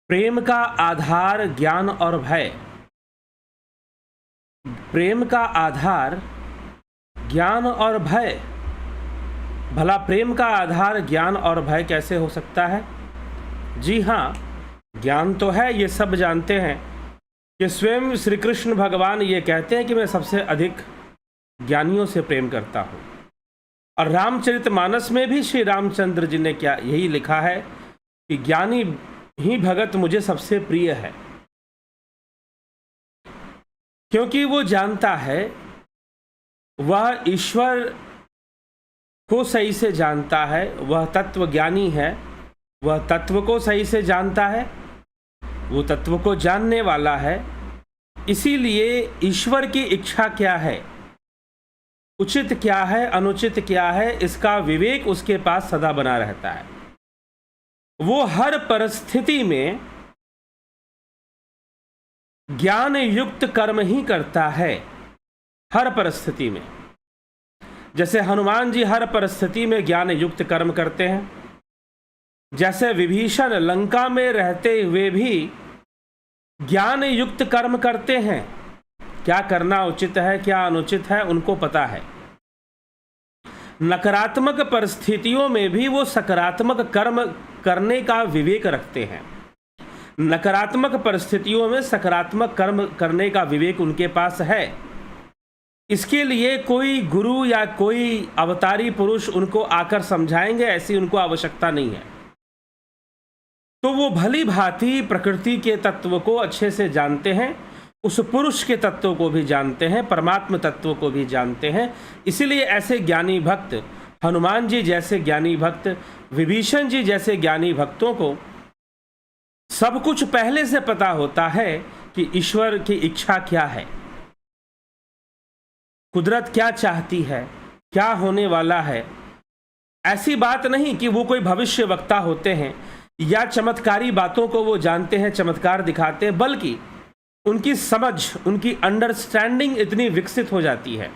प्रेम का आधार ज्ञान और भय। प्रेम का आधार ज्ञान और भय। भला प्रेम का आधार ज्ञान और भय कैसे हो सकता है? जी हाँ, ज्ञान तो है, ये सब जानते हैं कि स्वयं श्री कृष्ण भगवान ये कहते हैं कि मैं सबसे अधिक ज्ञानियों से प्रेम करता हूँ। और रामचरितमानस में भी श्री रामचंद्र जी ने क्या यही लिखा है कि ज्ञानी ही भगत मुझे सबसे प्रिय है, क्योंकि वो जानता है, वह ईश्वर को सही से जानता है, वह तत्व ज्ञानी है, वह तत्व को सही से जानता है, वो तत्व को जानने वाला है। इसीलिए ईश्वर की इच्छा क्या है, उचित क्या है, अनुचित क्या है, इसका विवेक उसके पास सदा बना रहता है। वो हर परिस्थिति में ज्ञान युक्त कर्म ही करता है, हर परिस्थिति में। जैसे हनुमान जी हर परिस्थिति में ज्ञान युक्त कर्म करते हैं, जैसे विभीषण लंका में रहते हुए भी ज्ञान युक्त कर्म करते हैं। क्या करना उचित है, क्या अनुचित है, उनको पता है। नकारात्मक परिस्थितियों में भी वो सकारात्मक कर्म करने का विवेक रखते हैं। नकारात्मक परिस्थितियों में सकारात्मक कर्म करने का विवेक उनके पास है। इसके लिए कोई गुरु या कोई अवतारी पुरुष उनको आकर समझाएंगे, ऐसी उनको आवश्यकता नहीं है। तो वो भली भांति प्रकृति के तत्व को अच्छे से जानते हैं, उस पुरुष के तत्व को भी जानते हैं, परमात्म तत्व को भी जानते हैं। इसीलिए ऐसे ज्ञानी भक्त, हनुमान जी जैसे ज्ञानी भक्त, विभीषण जी जैसे ज्ञानी भक्तों को सब कुछ पहले से पता होता है कि ईश्वर की इच्छा क्या है, कुदरत क्या चाहती है, क्या होने वाला है। ऐसी बात नहीं कि वो कोई भविष्य वक्ता होते हैं या चमत्कारी बातों को वो जानते हैं, चमत्कार दिखाते हैं, बल्कि उनकी समझ, उनकी अंडरस्टैंडिंग इतनी विकसित हो जाती है,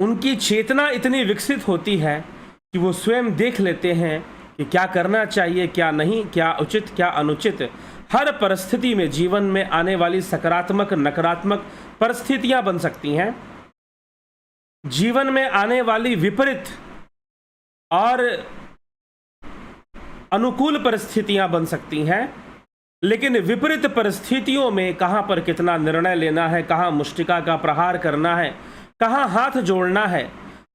उनकी चेतना इतनी विकसित होती है कि वो स्वयं देख लेते हैं कि क्या करना चाहिए, क्या नहीं, क्या उचित, क्या अनुचित। हर परिस्थिति में, जीवन में आने वाली सकारात्मक नकारात्मक परिस्थितियां बन सकती हैं, जीवन में आने वाली विपरीत और अनुकूल परिस्थितियां बन सकती हैं। लेकिन विपरीत परिस्थितियों में कहां पर कितना निर्णय लेना है, कहां मुष्टिका का प्रहार करना है, कहां हाथ जोड़ना है,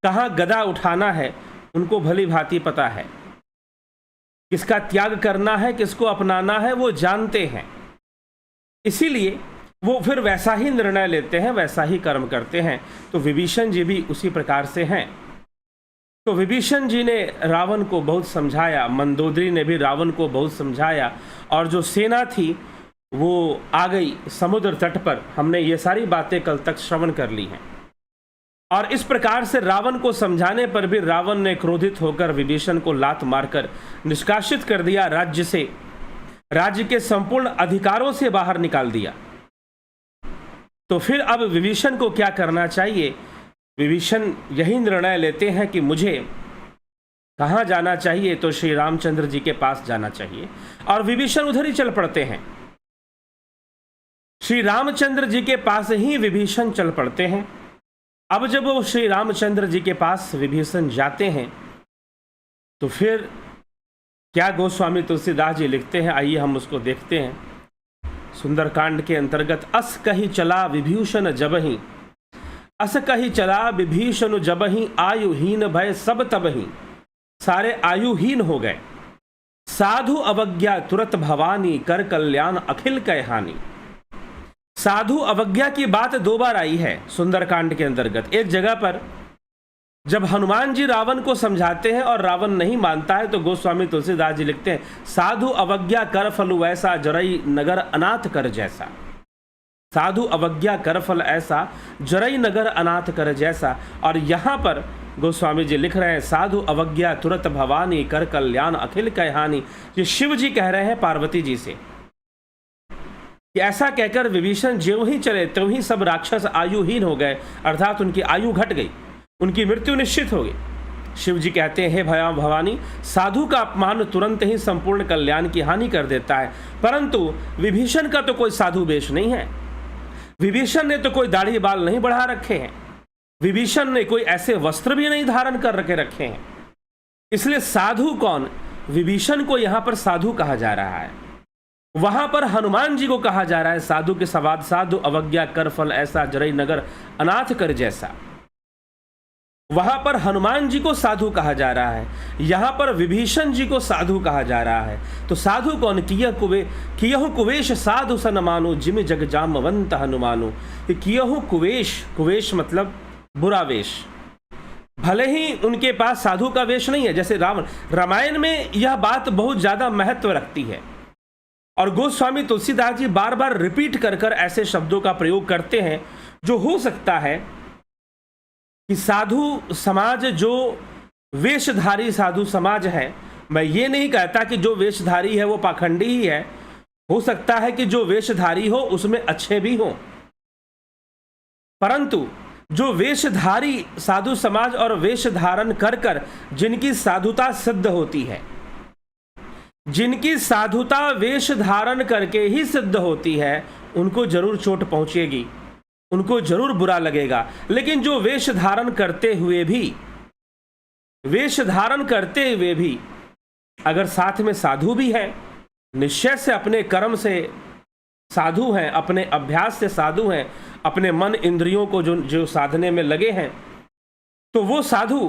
कहां गदा उठाना है, उनको भली भांति पता है। किसका त्याग करना है, किसको अपनाना है, वो जानते हैं। इसीलिए वो फिर वैसा ही निर्णय लेते हैं, वैसा ही कर्म करते हैं। तो विभीषण जी भी उसी प्रकार से हैं। तो विभीषण जी ने रावण को बहुत समझाया, मंदोदरी ने भी रावण को बहुत समझाया, और जो सेना थी वो आ गई समुद्र तट पर। हमने ये सारी बातें कल तक श्रवण कर ली हैं। और इस प्रकार से रावण को समझाने पर भी रावण ने क्रोधित होकर विभीषण को लात मारकर निष्कासित कर दिया, राज्य से, राज्य के संपूर्ण अधिकारों से बाहर निकाल दिया। तो फिर अब विभीषण को क्या करना चाहिए? विभीषण यही निर्णय लेते हैं कि मुझे कहाँ जाना चाहिए, तो श्री रामचंद्र जी के पास जाना चाहिए। और विभीषण उधर ही चल पड़ते हैं, श्री रामचंद्र जी के पास ही विभीषण चल पड़ते हैं। अब जब वो श्री रामचंद्र जी के पास विभीषण जाते हैं तो फिर क्या गोस्वामी तुलसीदास जी लिखते हैं, आइए हम उसको देखते हैं। सुंदरकांड के अंतर्गत अस कही चला विभीषण जबहि, अस कही चला विभीषण जबहि, आयुहीन भय सब तबहि, सारे आयुहीन हो गए। साधु अवज्ञा तुरत भवानी, कर कल्याण अखिल कै हानि। साधु अवज्ञा की बात दो बार आई है सुंदरकांड के अंतर्गत। एक जगह पर जब हनुमान जी रावण को समझाते हैं और रावण नहीं मानता है, तो गोस्वामी तुलसीदास जी लिखते हैं, साधु अवज्ञा कर फल वैसा, जरई नगर अनाथ कर जैसा। साधु अवज्ञा कर फल ऐसा, जरई नगर अनाथ कर जैसा। और यहां पर गोस्वामी जी लिख रहे हैं, साधु अवज्ञा तुरत भवानी, कर कल्याण अखिल कै हानि। ये शिव जी कह रहे हैं पार्वती जी से कि ऐसा कहकर विभीषण ज्यों ही चले त्यों ही सब राक्षस आयुहीन हो गए, अर्थात उनकी आयु घट गई, उनकी मृत्यु निश्चित हो गई। शिव जी कहते हैं, हे भवानी, साधु का अपमान तुरंत ही संपूर्ण कल्याण की हानि कर देता है। परंतु विभीषण का तो कोई साधु वेश नहीं है। विभीषण ने तो कोई दाढ़ी बाल नहीं बढ़ा रखे हैं। विभीषण ने कोई ऐसे वस्त्र भी नहीं धारण कर रखे हैं। इसलिए साधु कौन? विभीषण को यहां पर साधु कहा जा रहा है। वहां पर हनुमान जी को कहा जा रहा है साधु के सवाद साधु, अवज्ञा कर फल ऐसा, जरई नगर अनाथ कर जैसा। वहां पर हनुमान जी को साधु कहा जा रहा है, यहां पर विभीषण जी को साधु कहा जा रहा है। तो साधु कौन? कियहु कुवेश साधु सन मानो, जिम जग जामवंत हनुमानो। कियहु कुवेश, कुवेश मतलब बुरा वेश। भले ही उनके पास साधु का वेश नहीं है, जैसे रावण। रामायण में यह बात बहुत ज्यादा महत्व रखती है और गोस्वामी तुलसीदास जी बार बार रिपीट कर कर ऐसे शब्दों का प्रयोग करते हैं जो हो सकता है कि साधु समाज, जो वेशधारी साधु समाज है, मैं ये नहीं कहता कि जो वेशधारी है वो पाखंडी ही है। हो सकता है कि जो वेशधारी हो उसमें अच्छे भी हों, परंतु जो वेशधारी साधु समाज और वेश धारण कर कर जिनकी साधुता सिद्ध होती है, जिनकी साधुता वेश धारण करके ही सिद्ध होती है, उनको जरूर चोट पहुंचेगी, उनको जरूर बुरा लगेगा। लेकिन जो वेश धारण करते हुए भी अगर साथ में साधु भी है, निश्चय से अपने कर्म से साधु हैं, अपने अभ्यास से साधु हैं, अपने मन इंद्रियों को जो साधने में लगे हैं, तो वो साधु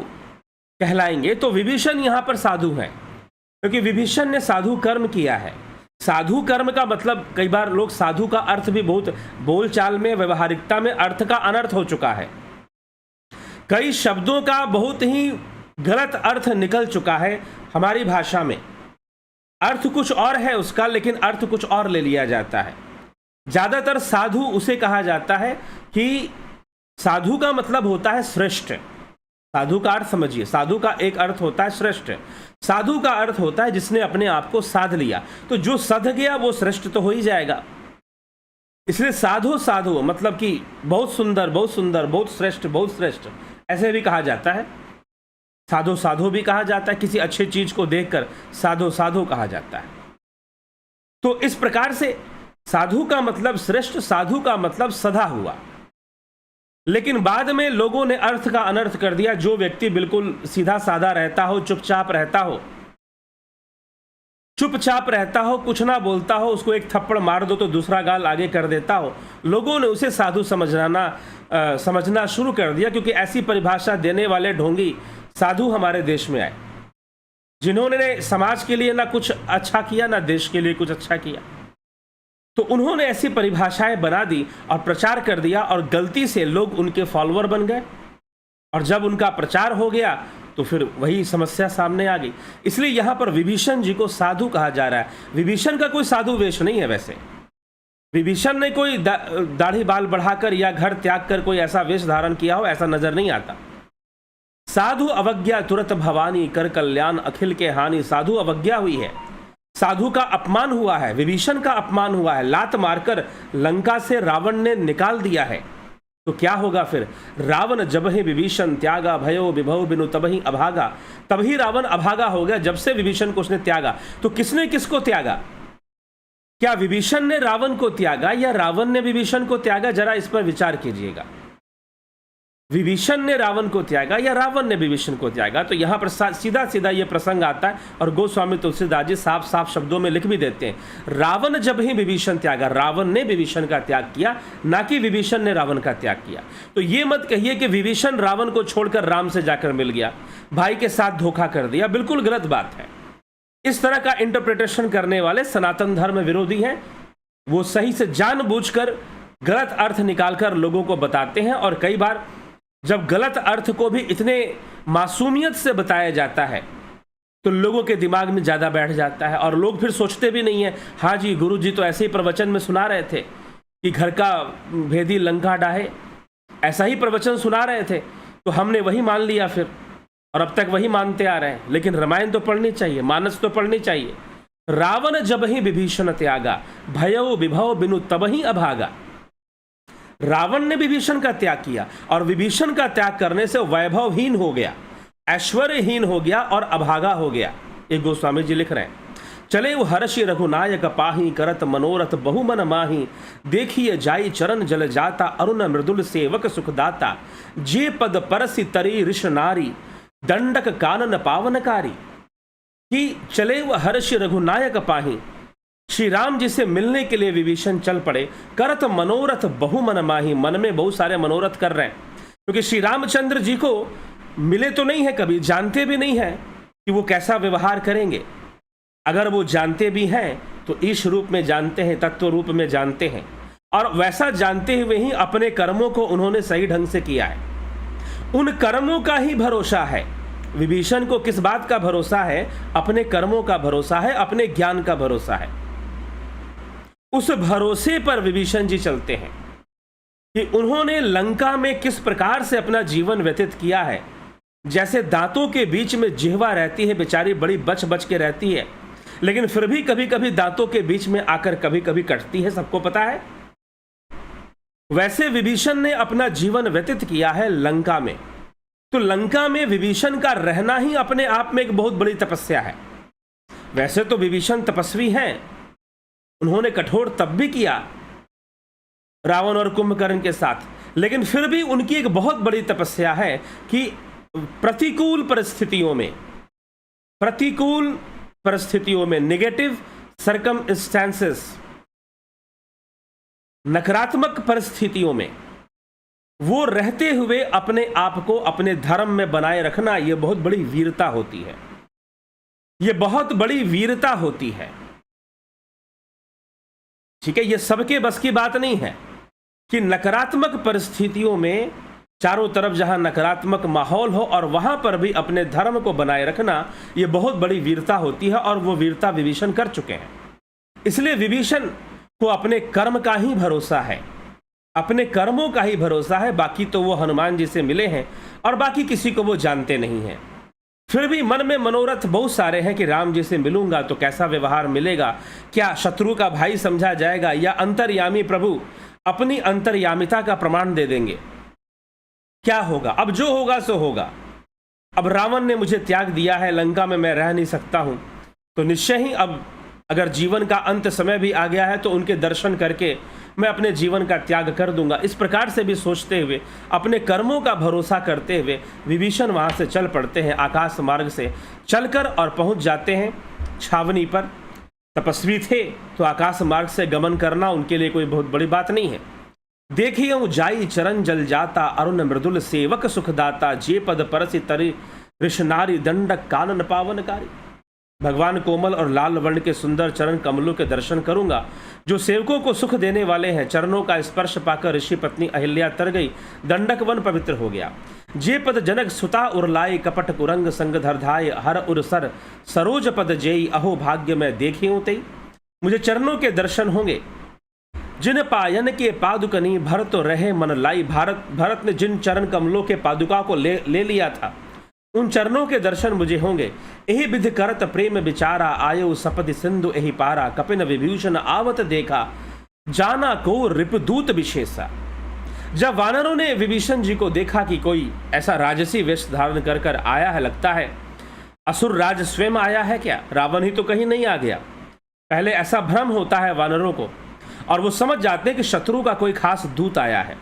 कहलाएंगे। तो विभीषण यहां पर साधु हैं क्योंकि विभीषण ने साधु कर्म किया है। साधु कर्म का मतलब, कई बार लोग साधु का अर्थ भी बहुत बोलचाल में, व्यवहारिकता में अर्थ का अनर्थ हो चुका है। कई शब्दों का बहुत ही गलत अर्थ निकल चुका है हमारी भाषा में। अर्थ कुछ और है उसका, लेकिन अर्थ कुछ और ले लिया जाता है। ज्यादातर साधु उसे कहा जाता है कि साधु का मतलब होता है श्रेष्ठ। साधु का अर्थ समझिए, साधु का एक अर्थ होता है श्रेष्ठ। साधु का अर्थ होता है जिसने अपने आप को साध लिया। तो जो साध गया वो श्रेष्ठ तो हो ही जाएगा। इसलिए साधु साधु मतलब कि बहुत सुंदर, बहुत सुंदर, बहुत श्रेष्ठ, बहुत श्रेष्ठ, ऐसे भी कहा जाता है। साधु साधु भी कहा जाता है, किसी अच्छी चीज को देखकर साधु साधु कहा जाता है। तो इस प्रकार से साधु का मतलब श्रेष्ठ, साधु का मतलब सधा हुआ। लेकिन बाद में लोगों ने अर्थ का अनर्थ कर दिया। जो व्यक्ति बिल्कुल सीधा साधा रहता हो, चुपचाप रहता हो, कुछ ना बोलता हो, उसको एक थप्पड़ मार दो तो दूसरा गाल आगे कर देता हो, लोगों ने उसे साधु समझना शुरू कर दिया। क्योंकि ऐसी परिभाषा देने वाले ढोंगी साधु हमारे देश में आए, जिन्होंने समाज के लिए ना कुछ अच्छा किया, ना देश के लिए कुछ अच्छा किया। तो उन्होंने ऐसी परिभाषाएं बना दी और प्रचार कर दिया, और गलती से लोग उनके फॉलोअर बन गए। और जब उनका प्रचार हो गया तो फिर वही समस्या सामने आ गई। इसलिए यहां पर विभीषण जी को साधु कहा जा रहा है। विभीषण का कोई साधु वेश नहीं है। वैसे विभीषण ने कोई दाढ़ी बाल बढ़ाकर या घर त्याग कर कोई ऐसा वेश धारण किया हो, ऐसा नजर नहीं आता। साधु अवज्ञा तुरत भवानी, कर कल्याण अखिल के हानि। साधु अवज्ञा हुई है, साधु का अपमान हुआ है, विभीषण का अपमान हुआ है। लात मारकर लंका से रावण ने निकाल दिया है। तो क्या होगा फिर? रावण जब ही विभीषण त्यागा, भयो विभव बिनु तब ही अभागा। तभी रावण अभागा हो गया, जब से विभीषण को उसने त्यागा। तो किसने किसको त्यागा? क्या विभीषण ने रावण को त्यागा या रावण ने विभीषण को त्यागा? जरा इस पर विचार कीजिएगा। विभीषण ने रावण को त्यागा या रावण ने विभीषण को त्यागा? तो यहां पर सीधा सीधा यह प्रसंग आता है और गोस्वामी तुलसीदास जी साफ साफ शब्दों में लिख भी देते हैं, रावण जब ही विभीषण त्यागा। रावण ने विभीषण का त्याग किया, ना कि विभीषण ने रावण का त्याग किया। तो ये मत कहिए कि विभीषण रावण को छोड़कर राम से जाकर मिल गया, भाई के साथ धोखा कर दिया। बिल्कुल गलत बात है। इस तरह का इंटरप्रिटेशन करने वाले सनातन धर्म विरोधी हैं। वो सही से जानबूझकर गलत अर्थ निकालकर लोगों को बताते हैं। और कई बार जब गलत अर्थ को भी इतने मासूमियत से बताया जाता है तो लोगों के दिमाग में ज़्यादा बैठ जाता है, और लोग फिर सोचते भी नहीं है, हाँ जी गुरु जी तो ऐसे ही प्रवचन में सुना रहे थे कि घर का भेदी लंका डाहे, ऐसा ही प्रवचन सुना रहे थे तो हमने वही मान लिया फिर, और अब तक वही मानते आ रहे हैं। लेकिन रामायण तो पढ़नी चाहिए, मानस तो पढ़नी चाहिए। रावण जब ही विभीषण त्यागा, भयो विभव बिनु तब ही अभागा। रावण ने विभीषण का त्याग किया और विभीषण का त्याग करने से वैभवहीन हो गया। ऐश्वर्यहीन हो गया और अभागा हो गया। ये गोस्वामी जी लिख रहे हैं। चले वो हर्षि रघुनायक पाही, करत मनोरथ बहु मन माही, देखिए जाई चरण जल जाता, अरुण मृदुल सेवक सुखदाता, जे पद परसि तरी ऋष नारी, दंडक कानन पावनकारी। कि चले वो हर्षि रघुनायक पाही, श्री राम जी से मिलने के लिए विभीषण चल पड़े। करत मनोरथ बहु मन माही, मन में बहुत सारे मनोरथ कर रहे हैं, क्योंकि श्री रामचंद्र जी को मिले तो नहीं है कभी, जानते भी नहीं है कि वो कैसा व्यवहार करेंगे। अगर वो जानते भी हैं तो ईश रूप में जानते हैं, तत्व रूप में जानते हैं, और वैसा जानते हुए ही अपने कर्मों को उन्होंने सही ढंग से किया है। उन कर्मों का ही भरोसा है। विभीषण को किस बात का भरोसा है? अपने कर्मों का भरोसा है, अपने ज्ञान का भरोसा है। उस भरोसे पर विभीषण जी चलते हैं कि उन्होंने लंका में किस प्रकार से अपना जीवन व्यतीत किया है। जैसे दांतों के बीच में जिह्वा रहती है, बेचारी बड़ी बच बच के रहती है, लेकिन फिर भी कभी कभी दांतों के बीच में आकर कभी कभी कटती है, सबको पता है। वैसे विभीषण ने अपना जीवन व्यतीत किया है लंका में। तो लंका में विभीषण का रहना ही अपने आप में एक बहुत बड़ी तपस्या है। वैसे तो विभीषण तपस्वी हैं, उन्होंने कठोर तप भी किया रावण और कुंभकर्ण के साथ, लेकिन फिर भी उनकी एक बहुत बड़ी तपस्या है कि प्रतिकूल परिस्थितियों में नेगेटिव सर्कमस्टेंसेस, नकारात्मक परिस्थितियों में वो रहते हुए अपने आप को अपने धर्म में बनाए रखना, यह बहुत बड़ी वीरता होती है। यह बहुत बड़ी वीरता होती है। ठीक है, यह सबके बस की बात नहीं है कि नकारात्मक परिस्थितियों में, चारों तरफ जहां नकारात्मक माहौल हो और वहां पर भी अपने धर्म को बनाए रखना, यह बहुत बड़ी वीरता होती है, और वो वीरता विभीषण कर चुके हैं। इसलिए विभीषण को अपने कर्म का ही भरोसा है, अपने कर्मों का ही भरोसा है। बाकी तो वो हनुमान जी से मिले हैं और बाकी किसी को वो जानते नहीं हैं। फिर भी मन में मनोरथ बहुत सारे हैं कि राम जी से मिलूंगा तो कैसा व्यवहार मिलेगा, क्या शत्रु का भाई समझा जाएगा, या अंतर्यामी प्रभु अपनी अंतर्यामिता का प्रमाण दे देंगे, क्या होगा। अब जो होगा सो होगा। अब रावण ने मुझे त्याग दिया है, लंका में मैं रह नहीं सकता हूं, तो निश्चय ही अब अगर जीवन का अंत समय भी आ गया है तो उनके दर्शन करके मैं अपने जीवन का त्याग कर दूंगा। इस प्रकार से भी सोचते हुए, अपने कर्मों का भरोसा करते हुए विभीषण वहां से चल पड़ते हैं। आकाश मार्ग से चलकर और पहुंच जाते हैं छावनी पर। तपस्वी थे तो आकाश मार्ग से गमन करना उनके लिए कोई बहुत बड़ी बात नहीं है। देखिए जाई चरण जल जाता, अरुण मृदुल सेवक सुखदाता, जे पद परसि तरि ऋष नारी, दंडक कानन पावनकारी। भगवान कोमल और लाल वर्ण के सुंदर चरण कमलों के दर्शन करूंगा, जो सेवकों को सुख देने वाले हैं। चरणों का स्पर्श पाकर ऋषि पत्नी अहिल्या तर गई, दंडक वन पवित्र हो गया। जे पद जनक सुता उरलाई, कपट कुरंग संग धरधाय, हर उर सर सरोज पद जेई, अहो भाग्य में देखे उतई। मुझे चरणों के दर्शन होंगे, जिन पायन के पादुकनी भर तो रहे मन लाई। भरत ने जिन चरण कमलों के पादुका को ले लिया था, उन चरणों के दर्शन मुझे होंगे। यही विध करत प्रेम विचारा, आयो सपदि सिंधु यही पारा। कपिन विभूषण आवत देखा, जाना को रिपुदूत विशेषा। जब वानरों ने विभीषण जी को देखा कि कोई ऐसा राजसी वेश धारण कर कर आया है, लगता है असुर राज स्वयं आया है क्या, रावण ही तो कहीं नहीं आ गया। पहले ऐसा भ्रम होता है वानरों को, और वो समझ जाते हैं कि शत्रु का कोई खास दूत आया है।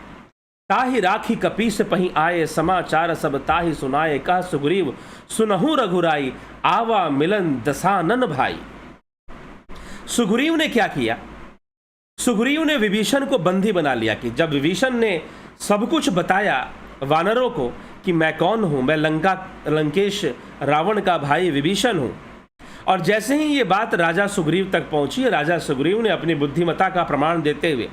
ताहि राखी कपीस पही आए, समाचार सब ताहि सुनाए। कह सुग्रीव सुनहु रघुराई, आवा मिलन दसानन भाई। सुग्रीव ने क्या किया? सुग्रीव ने विभीषण को बंदी बना लिया। कि जब विभीषण ने सब कुछ बताया वानरों को कि मैं कौन हूं, मैं लंकेश रावण का भाई विभीषण हूं, और जैसे ही ये बात राजा सुग्रीव तक पहुंची, राजा सुग्रीव ने अपनी बुद्धिमत्ता का प्रमाण देते हुए,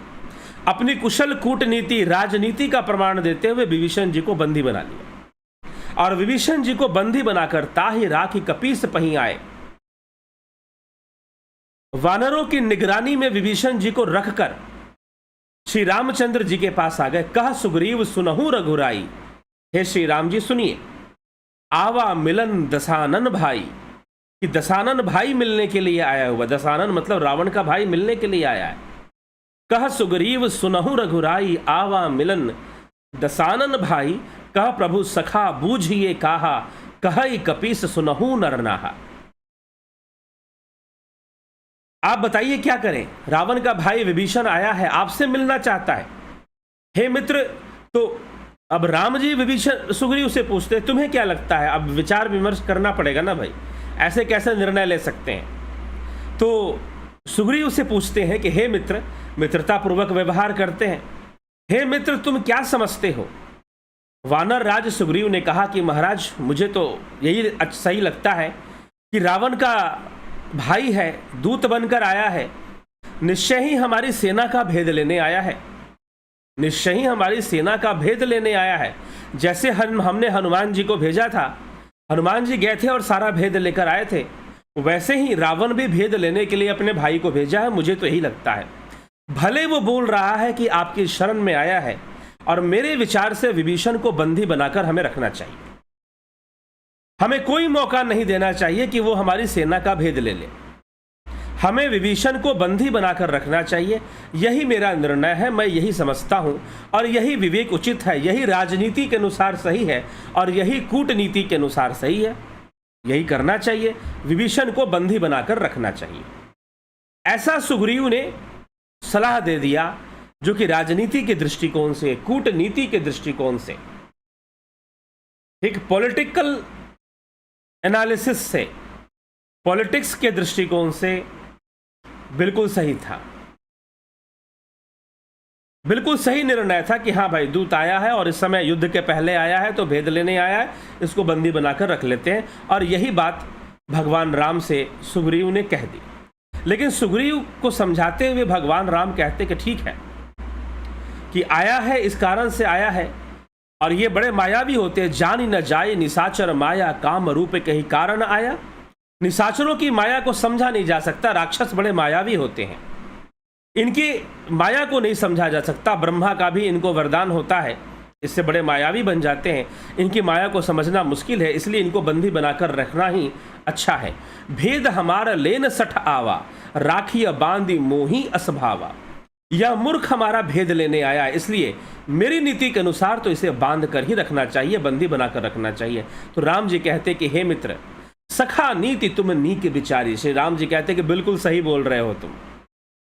अपनी कुशल कूटनीति राजनीति का प्रमाण देते हुए विभीषण जी को बंदी बना लिया। और विभीषण जी को बंदी बनाकर ताहि राखी कपीस पही आए, वानरों की निगरानी में विभीषण जी को रखकर श्री रामचंद्र जी के पास आ गए। कह सुग्रीव सुनहु रघुराई, हे श्री राम जी सुनिए, आवा मिलन दसानन भाई। कि दसानन भाई मिलने के लिए आया हुआ, दसानन मतलब रावण का भाई मिलने के लिए आया है। कह सुग्रीव सुनहु रघुराई, आवा मिलन दसानन भाई। कह प्रभु सखा बूझिए काहा, कहई कपीस सुनहु नरनाहा। आप बताइए क्या करें, रावण का भाई विभीषण आया है, आपसे मिलना चाहता है। हे मित्र, तो अब राम जी विभीषण सुग्रीव से पूछते तुम्हें क्या लगता है। अब विचार विमर्श करना पड़ेगा ना भाई, ऐसे कैसे निर्णय ले सकते हैं। तो सुग्रीव से पूछते हैं कि हे मित्र, मित्रता पूर्वक व्यवहार करते हैं। हे मित्र, तुम क्या समझते हो। वानर राज सुग्रीव ने कहा कि महाराज, मुझे तो यही सही लगता है कि रावण का भाई है, दूत बनकर आया है, निश्चय ही हमारी सेना का भेद लेने आया है, निश्चय ही हमारी सेना का भेद लेने आया है। जैसे हमने हनुमान जी को भेजा था, हनुमान जी गए थे और सारा भेद लेकर आए थे, वैसे ही रावण भी भेद लेने के लिए अपने भाई को भेजा है। मुझे तो यही लगता है, भले वो बोल रहा है कि आपकी शरण में आया है, और मेरे विचार से विभीषण को बंदी बनाकर हमें रखना चाहिए। हमें कोई मौका नहीं देना चाहिए कि वो हमारी सेना का भेद ले ले। हमें विभीषण को बंदी बनाकर रखना चाहिए। यही मेरा निर्णय है, मैं यही समझता हूं, और यही विवेक उचित है, यही राजनीति के अनुसार सही है, और यही कूटनीति के अनुसार सही है। यही करना चाहिए, विभीषण को बंदी बनाकर रखना चाहिए। ऐसा सुग्रीव ने सलाह दे दिया, जो कि राजनीति के दृष्टिकोण से, कूटनीति के दृष्टिकोण से, एक पॉलिटिकल एनालिसिस से, पॉलिटिक्स के दृष्टिकोण से बिल्कुल सही था। बिल्कुल सही निर्णय था कि हाँ भाई, दूत आया है और इस समय युद्ध के पहले आया है, तो भेद लेने आया है, इसको बंदी बनाकर रख लेते हैं। और यही बात भगवान राम से सुग्रीव ने कह दी। लेकिन सुग्रीव को समझाते हुए भगवान राम कहते कि ठीक है कि आया है, इस कारण से आया है, और ये बड़े मायावी होते हैं। जान न जाए निशाचर माया, काम रूप कहीं कारण आया। निशाचरों की माया को समझा नहीं जा सकता, राक्षस बड़े मायावी होते हैं, इनकी माया को नहीं समझा जा सकता। ब्रह्मा का भी इनको वरदान होता है, इससे बड़े मायावी बन जाते हैं। इनकी माया को समझना मुश्किल है, इसलिए इनको बंदी बनाकर रखना ही अच्छा है। भेद हमारा लेन सठ आवा, राखिया बांधी मोही असभावा। यह मूर्ख हमारा भेद लेने आया, इसलिए मेरी नीति के अनुसार तो इसे बांध कर ही रखना चाहिए, बंदी बनाकर रखना चाहिए। तो राम जी कहते कि हे मित्र, सखा नीति तुम नीक विचारी। श्री राम जी कहते कि बिल्कुल सही बोल रहे हो तुम,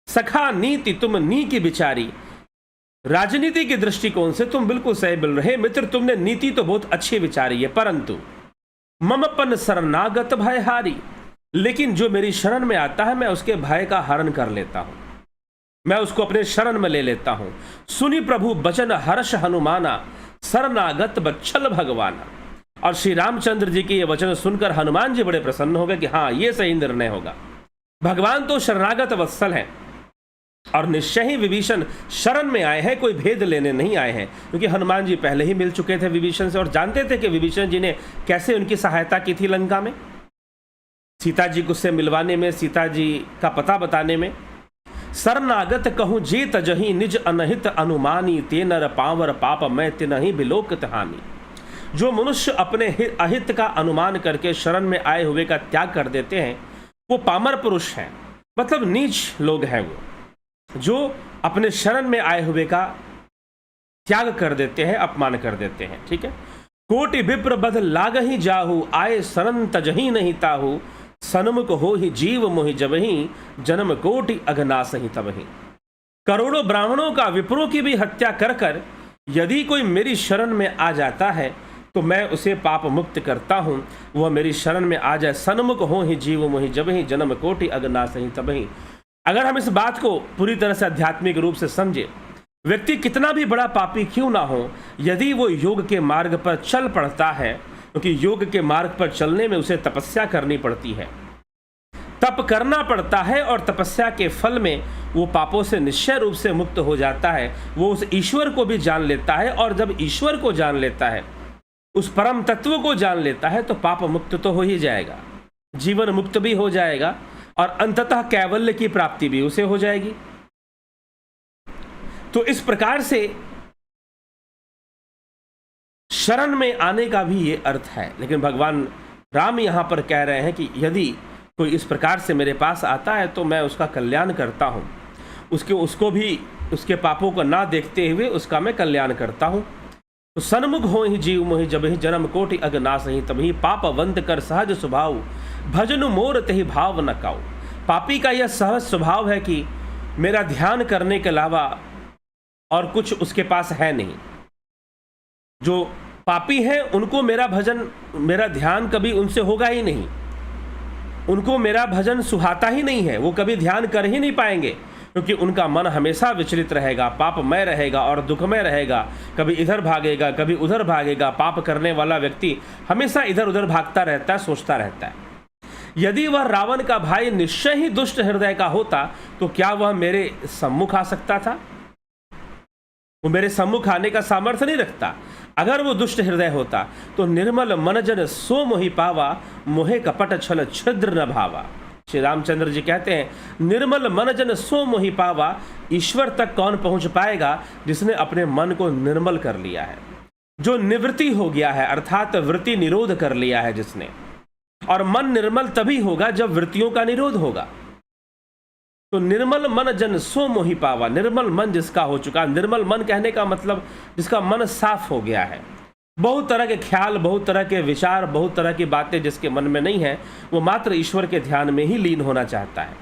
सखा नीति तुम नीक विचारी। राजनीति के दृष्टिकोण से तुम बिल्कुल सही बोल रहे मित्र, तुमने नीति तो बहुत अच्छी विचारी है, परंतु ममपन शरणागत भयहारी। लेकिन जो मेरी शरण में आता है, मैं उसके भय का हरण कर लेता हूं, मैं उसको अपने शरण में ले लेता हूं। सुनी प्रभु बचन हर्ष हनुमाना, शरणागत बच्छल भगवाना। और श्री रामचंद्र जी के ये वचन सुनकर हनुमान जी बड़े प्रसन्न हो गए कि हाँ, ये सही निर्णय होगा। भगवान तो शरणागत वत्सल हैं, और निश्चय ही विभीषण शरण में आए हैं, कोई भेद लेने नहीं आए हैं, क्योंकि हनुमान जी पहले ही मिल चुके थे विभीषण से और जानते थे कि विभीषण जी ने कैसे उनकी सहायता की थी लंका में, सीता जी को से मिलवाने में, सीता जी का पता बताने में। शरणागत कहूँ जे तजही निज अनहित अनुमानी, ते नर पावर पाप मैं तिनहि बिलोकत हानि। जो मनुष्य अपने अहित का अनुमान करके शरण में आए हुए का त्याग कर देते हैं, वो पामर पुरुष हैं, मतलब नीच लोग हैं वो, जो अपने शरण में आए हुए का त्याग कर देते हैं, अपमान कर देते हैं। ठीक है। कोटि विप्र बध लाग ही जाहू, आए शरण तजही नहीं ताहू। सन्मुख हो ही जीव मोहि जबही, जन्म कोटि अघनाश ही तबही। करोड़ों ब्राह्मणों का, विप्रों की भी हत्या कर कर यदि कोई मेरी शरण में आ जाता है, तो मैं उसे पाप मुक्त करता हूं। वह मेरी शरण में आ जाए, सन्मुख हो ही जीव मोहि जबही, जन्म कोटि अघनाश ही तबही। अगर हम इस बात को पूरी तरह से आध्यात्मिक रूप से समझे, व्यक्ति कितना भी बड़ा पापी क्यों ना हो, यदि वो योग के मार्ग पर चल पड़ता है, क्योंकि योग के मार्ग पर चलने में उसे तपस्या करनी पड़ती है, तप करना पड़ता है, और तपस्या के फल में वो पापों से निश्चय रूप से मुक्त हो जाता है। वो उस ईश्वर को भी जान लेता है, और जब ईश्वर को जान लेता है, उस परम तत्व को जान लेता है, तो पाप मुक्त तो हो ही जाएगा, जीवन मुक्त भी हो जाएगा, और अंततः कैवल्य की प्राप्ति भी उसे हो जाएगी। तो इस प्रकार से शरण में आने का भी ये अर्थ है। लेकिन भगवान राम यहां पर कह रहे हैं कि यदि कोई इस प्रकार से मेरे पास आता है, तो मैं उसका कल्याण करता हूं, उसको भी उसके पापों को ना देखते हुए उसका मैं कल्याण करता हूं। तो सन्मुख हो ही जीव मोहि जब ही जन्म कोटि अग नास ही तभी पाप वंत कर सहज स्वभाव भजनु मोर तहि भाव न काऊ। पापी का यह सहज स्वभाव है कि मेरा ध्यान करने के अलावा और कुछ उसके पास है नहीं। जो पापी हैं उनको मेरा भजन, मेरा ध्यान कभी उनसे होगा ही नहीं, उनको मेरा भजन सुहाता ही नहीं है, वो कभी ध्यान कर ही नहीं पाएंगे, क्योंकि उनका मन हमेशा विचलित रहेगा, पापमय रहेगा और दुखमय रहेगा। कभी इधर भागेगा, कभी उधर भागेगा। पाप करने वाला व्यक्ति हमेशा इधर उधर भागता रहता है, सोचता रहता है। यदि वह रावण का भाई निश्चय ही दुष्ट हृदय का होता तो क्या वह मेरे सम्मुख आ सकता था? वो मेरे सम्मुख आने का सामर्थ्य नहीं रखता। अगर वो दुष्ट हृदय होता तो निर्मल मनजन सो मोहि पावा मोहे कपट छल छिद्र न भावा। श्री रामचंद्र जी कहते हैं निर्मल मनजन सो मोहि पावा। ईश्वर तक कौन पहुंच पाएगा? जिसने अपने मन को निर्मल कर लिया है, जो निवृत्ति हो गया है, अर्थात वृत्ति निरोध कर लिया है जिसने। और मन निर्मल तभी होगा जब वृत्तियों का निरोध होगा। तो निर्मल मन जन सो मोहि पावा, निर्मल मन जिसका हो चुका। निर्मल मन कहने का मतलब जिसका मन साफ हो गया है, बहुत तरह के ख्याल, बहुत तरह के विचार, बहुत तरह की बातें जिसके मन में नहीं है, वो मात्र ईश्वर के ध्यान में ही लीन होना चाहता है,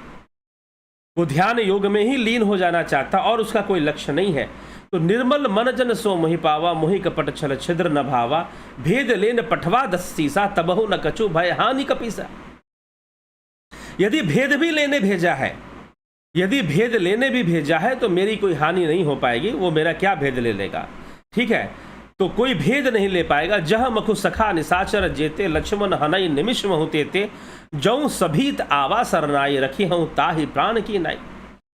वो ध्यान योग में ही लीन हो जाना चाहता और उसका कोई लक्ष्य नहीं है। तो निर्मल मन जन सो मोहि पावा मोहि कपट छल छिद्र न भावा भेद लेन पठवा दस सीसा तबहु न कछु भय हानि कपीसा। यदि भेद भी लेने भेजा है, यदि भेद लेने भी भेजा है तो मेरी कोई हानि नहीं हो पाएगी। वो मेरा क्या भेद ले लेगा? ठीक है, तो कोई भेद नहीं ले पाएगा। जह मखु सखा निसाचर जेते लक्ष्मण हनई निमिष महु तेते जऊ सभीत आवा सरनाई रखी हूं ताहि प्राण की नाई।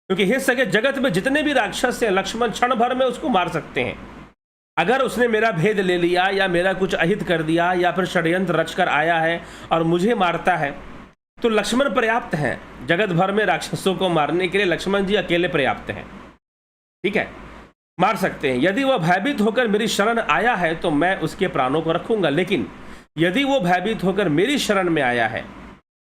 क्योंकि हे सगे जगत में जितने भी राक्षस हैं, लक्ष्मण क्षण भर में उसको मार सकते हैं। अगर उसने मेरा भेद ले लिया या मेरा कुछ अहित कर दिया या फिर षड्यंत्र रचकर आया है और मुझे मारता है तो लक्ष्मण पर्याप्त हैं। जगत भर में राक्षसों को मारने के लिए लक्ष्मण जी अकेले पर्याप्त हैं। ठीक है, मार सकते हैं। यदि वह भयभीत होकर मेरी शरण आया है तो मैं उसके प्राणों को रखूंगा, लेकिन यदि वो भयभीत होकर मेरी शरण में आया है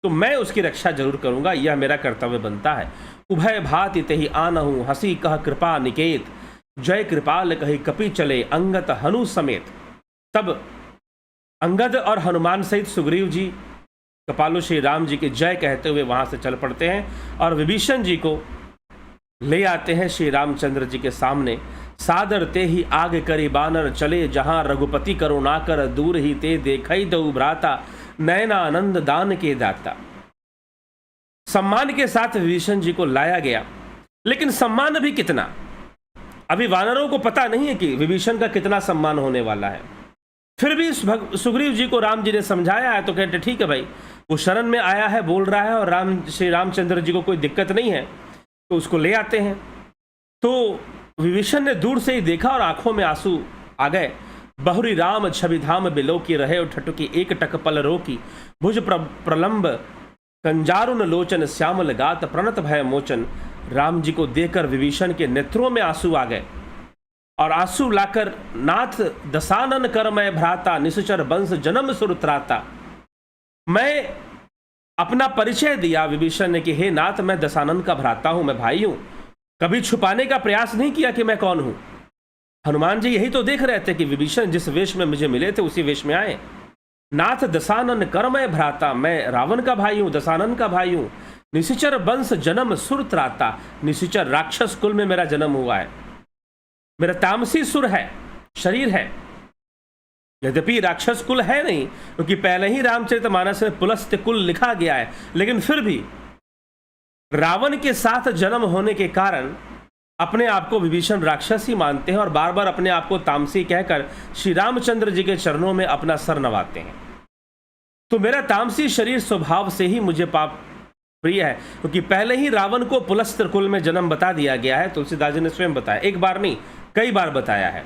तो मैं उसकी रक्षा जरूर करूंगा। यह मेरा कर्तव्य बनता है। उभय भाति तेहि आनहु हंसी कह कृपा निकेत जय कृपाल कही कपि चले अंगत हनु समेत। तब अंगद और हनुमान सहित सुग्रीव जी कपालु श्री राम जी की जय कहते हुए वहां से चल पड़ते हैं और विभीषण जी को ले आते हैं श्री रामचंद्र जी के सामने। सादर ते ही आग करी बानर चले जहां रघुपति करुणा कर दूर ही ते देखई दऊ भ्राता नयना आनंद दान के दाता। सम्मान के साथ विभीषण जी को लाया गया, लेकिन सम्मान भी कितना? अभी वानरों को पता नहीं है कि विभीषण का कितना सम्मान होने वाला है। फिर भी सुग्रीव जी को राम जी ने समझाया है तो कहते ठीक है भाई, वो शरण में आया है, बोल रहा है और श्री रामचंद्र जी को कोई दिक्कत नहीं है, तो उसको ले आते हैं। तो विभीषण ने दूर से ही देखा और आंखों में आंसू आ गए। बहुरी राम छवि धाम बिलो की रहे ठटुकी एक टक पल रोकी भुज प्रलंब कंजारुन लोचन श्यामल गात प्रणत भय मोचन। राम जी को देखकर विभीषण के नेत्रों में आंसू आ गए और आंसू लाकर नाथ दसानन कर मैं भ्राता निश्चर वंश जन्म सुरत्राता। मैं अपना परिचय दिया विभीषण ने कि हे नाथ, मैं दसानन का भ्राता हूं, मैं भाई हूं। कभी छुपाने का प्रयास नहीं किया कि मैं कौन हूं। हनुमान जी यही तो देख रहे थे कि विभीषण जिस वेश में मुझे मिले थे उसी वेश में आए। नाथ दसानन कर मैं भ्राता, मैं रावण का भाई हूं, दसानन का भाई हूं। निशिचर वंश जन्म सुरत्राता, निशिचर राक्षस कुल में मेरा जन्म हुआ है। मेरा तामसी सुर है, शरीर है, यद्यपि राक्षस कुल है नहीं, क्योंकि पहले ही रामचरितमानस में पुलस्त्य कुल लिखा गया है, लेकिन फिर भी रावण के साथ जन्म होने के कारण अपने आप को विभीषण राक्षस ही मानते हैं और बार बार अपने आप को तामसी कहकर श्री रामचंद्र जी के चरणों में अपना सर नवाते हैं। तो मेरा तामसी शरीर स्वभाव से ही मुझे पाप प्रिय है, क्योंकि पहले ही रावण को पुलस्त्य कुल में जन्म बता दिया गया है। तुलसीदास जी ने स्वयं बताया, एक बार नहीं कई बार बताया है।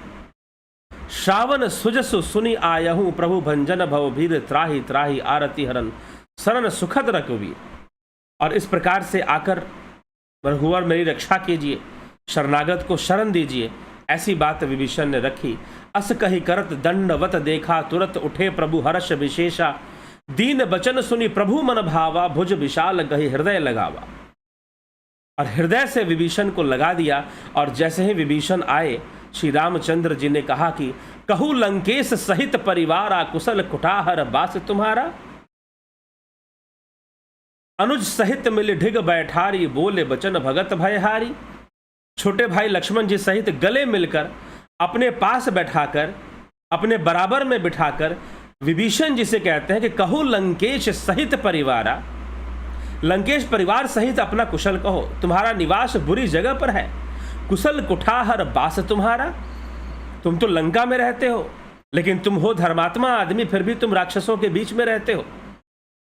श्रावण सुजसु सुनि आयहूं प्रभु भंजन भव भीर त्राहि त्राहि आरती हरन शरण सुखद रघुवीर। और इस प्रकार से आकर रघुवर मेरी रक्षा कीजिए, शरणागत को शरण दीजिए, ऐसी बात विभीषण ने रखी। अस कही करत दंडवत देखा तुरंत उठे प्रभु हर्ष विशेषा दीन बचन सुनी प्रभु मन भावा भुज विशाल गही हृदय लगावा। और हृदय से विभीषण को लगा दिया और जैसे ही विभीषण आए श्री रामचंद्र जी ने कहा कि कहू लंकेश सहित परिवारा, कुशल कुठाहर बास तुम्हारा। अनुज सहित मिल ढिग बैठारी, बोले बचन भगत भयहारी। छोटे भाई लक्ष्मण जी सहित गले मिलकर अपने पास बैठाकर, अपने बराबर में बिठाकर विभीषण जी से कहते हैं कि कहू लंकेश सहित परिवारा, लंकेश परिवार सहित अपना कुशल कहो। तुम्हारा निवास बुरी जगह पर है, कुशल कुठाहर बास तुम्हारा। तुम तो लंका में रहते हो, लेकिन तुम हो धर्मात्मा आदमी, फिर भी तुम राक्षसों के बीच में रहते हो,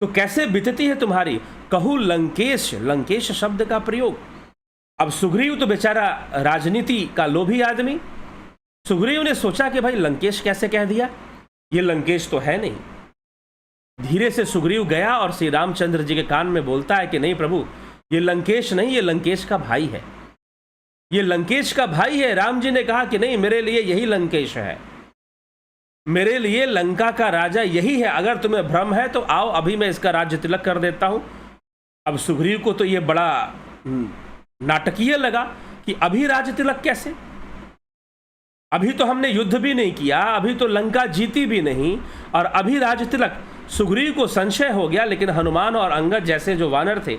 तो कैसे बीतती है तुम्हारी। कहू लंकेश, लंकेश शब्द का प्रयोग। अब सुग्रीव तो बेचारा राजनीति का लोभी आदमी, सुग्रीव ने सोचा कि भाई लंकेश कैसे कह दिया, ये लंकेश तो है नहीं। धीरे से सुग्रीव गया और श्री रामचंद्र जी के कान में बोलता है कि नहीं प्रभु, ये लंकेश नहीं, ये लंकेश का भाई है, ये लंकेश का भाई है। राम जी ने कहा कि नहीं, मेरे लिए यही लंकेश है, मेरे लिए लंका का राजा यही है। अगर तुम्हें भ्रम है तो आओ, अभी मैं इसका राज्य तिलक कर देता हूं। अब सुग्रीव को तो ये बड़ा नाटकीय लगा कि अभी राज्य तिलक कैसे, अभी तो हमने युद्ध भी नहीं किया, अभी तो लंका जीती भी नहीं, और अभी राज्य तिलक। सुग्रीव को संशय हो गया, लेकिन हनुमान और अंगद जैसे जो वानर थे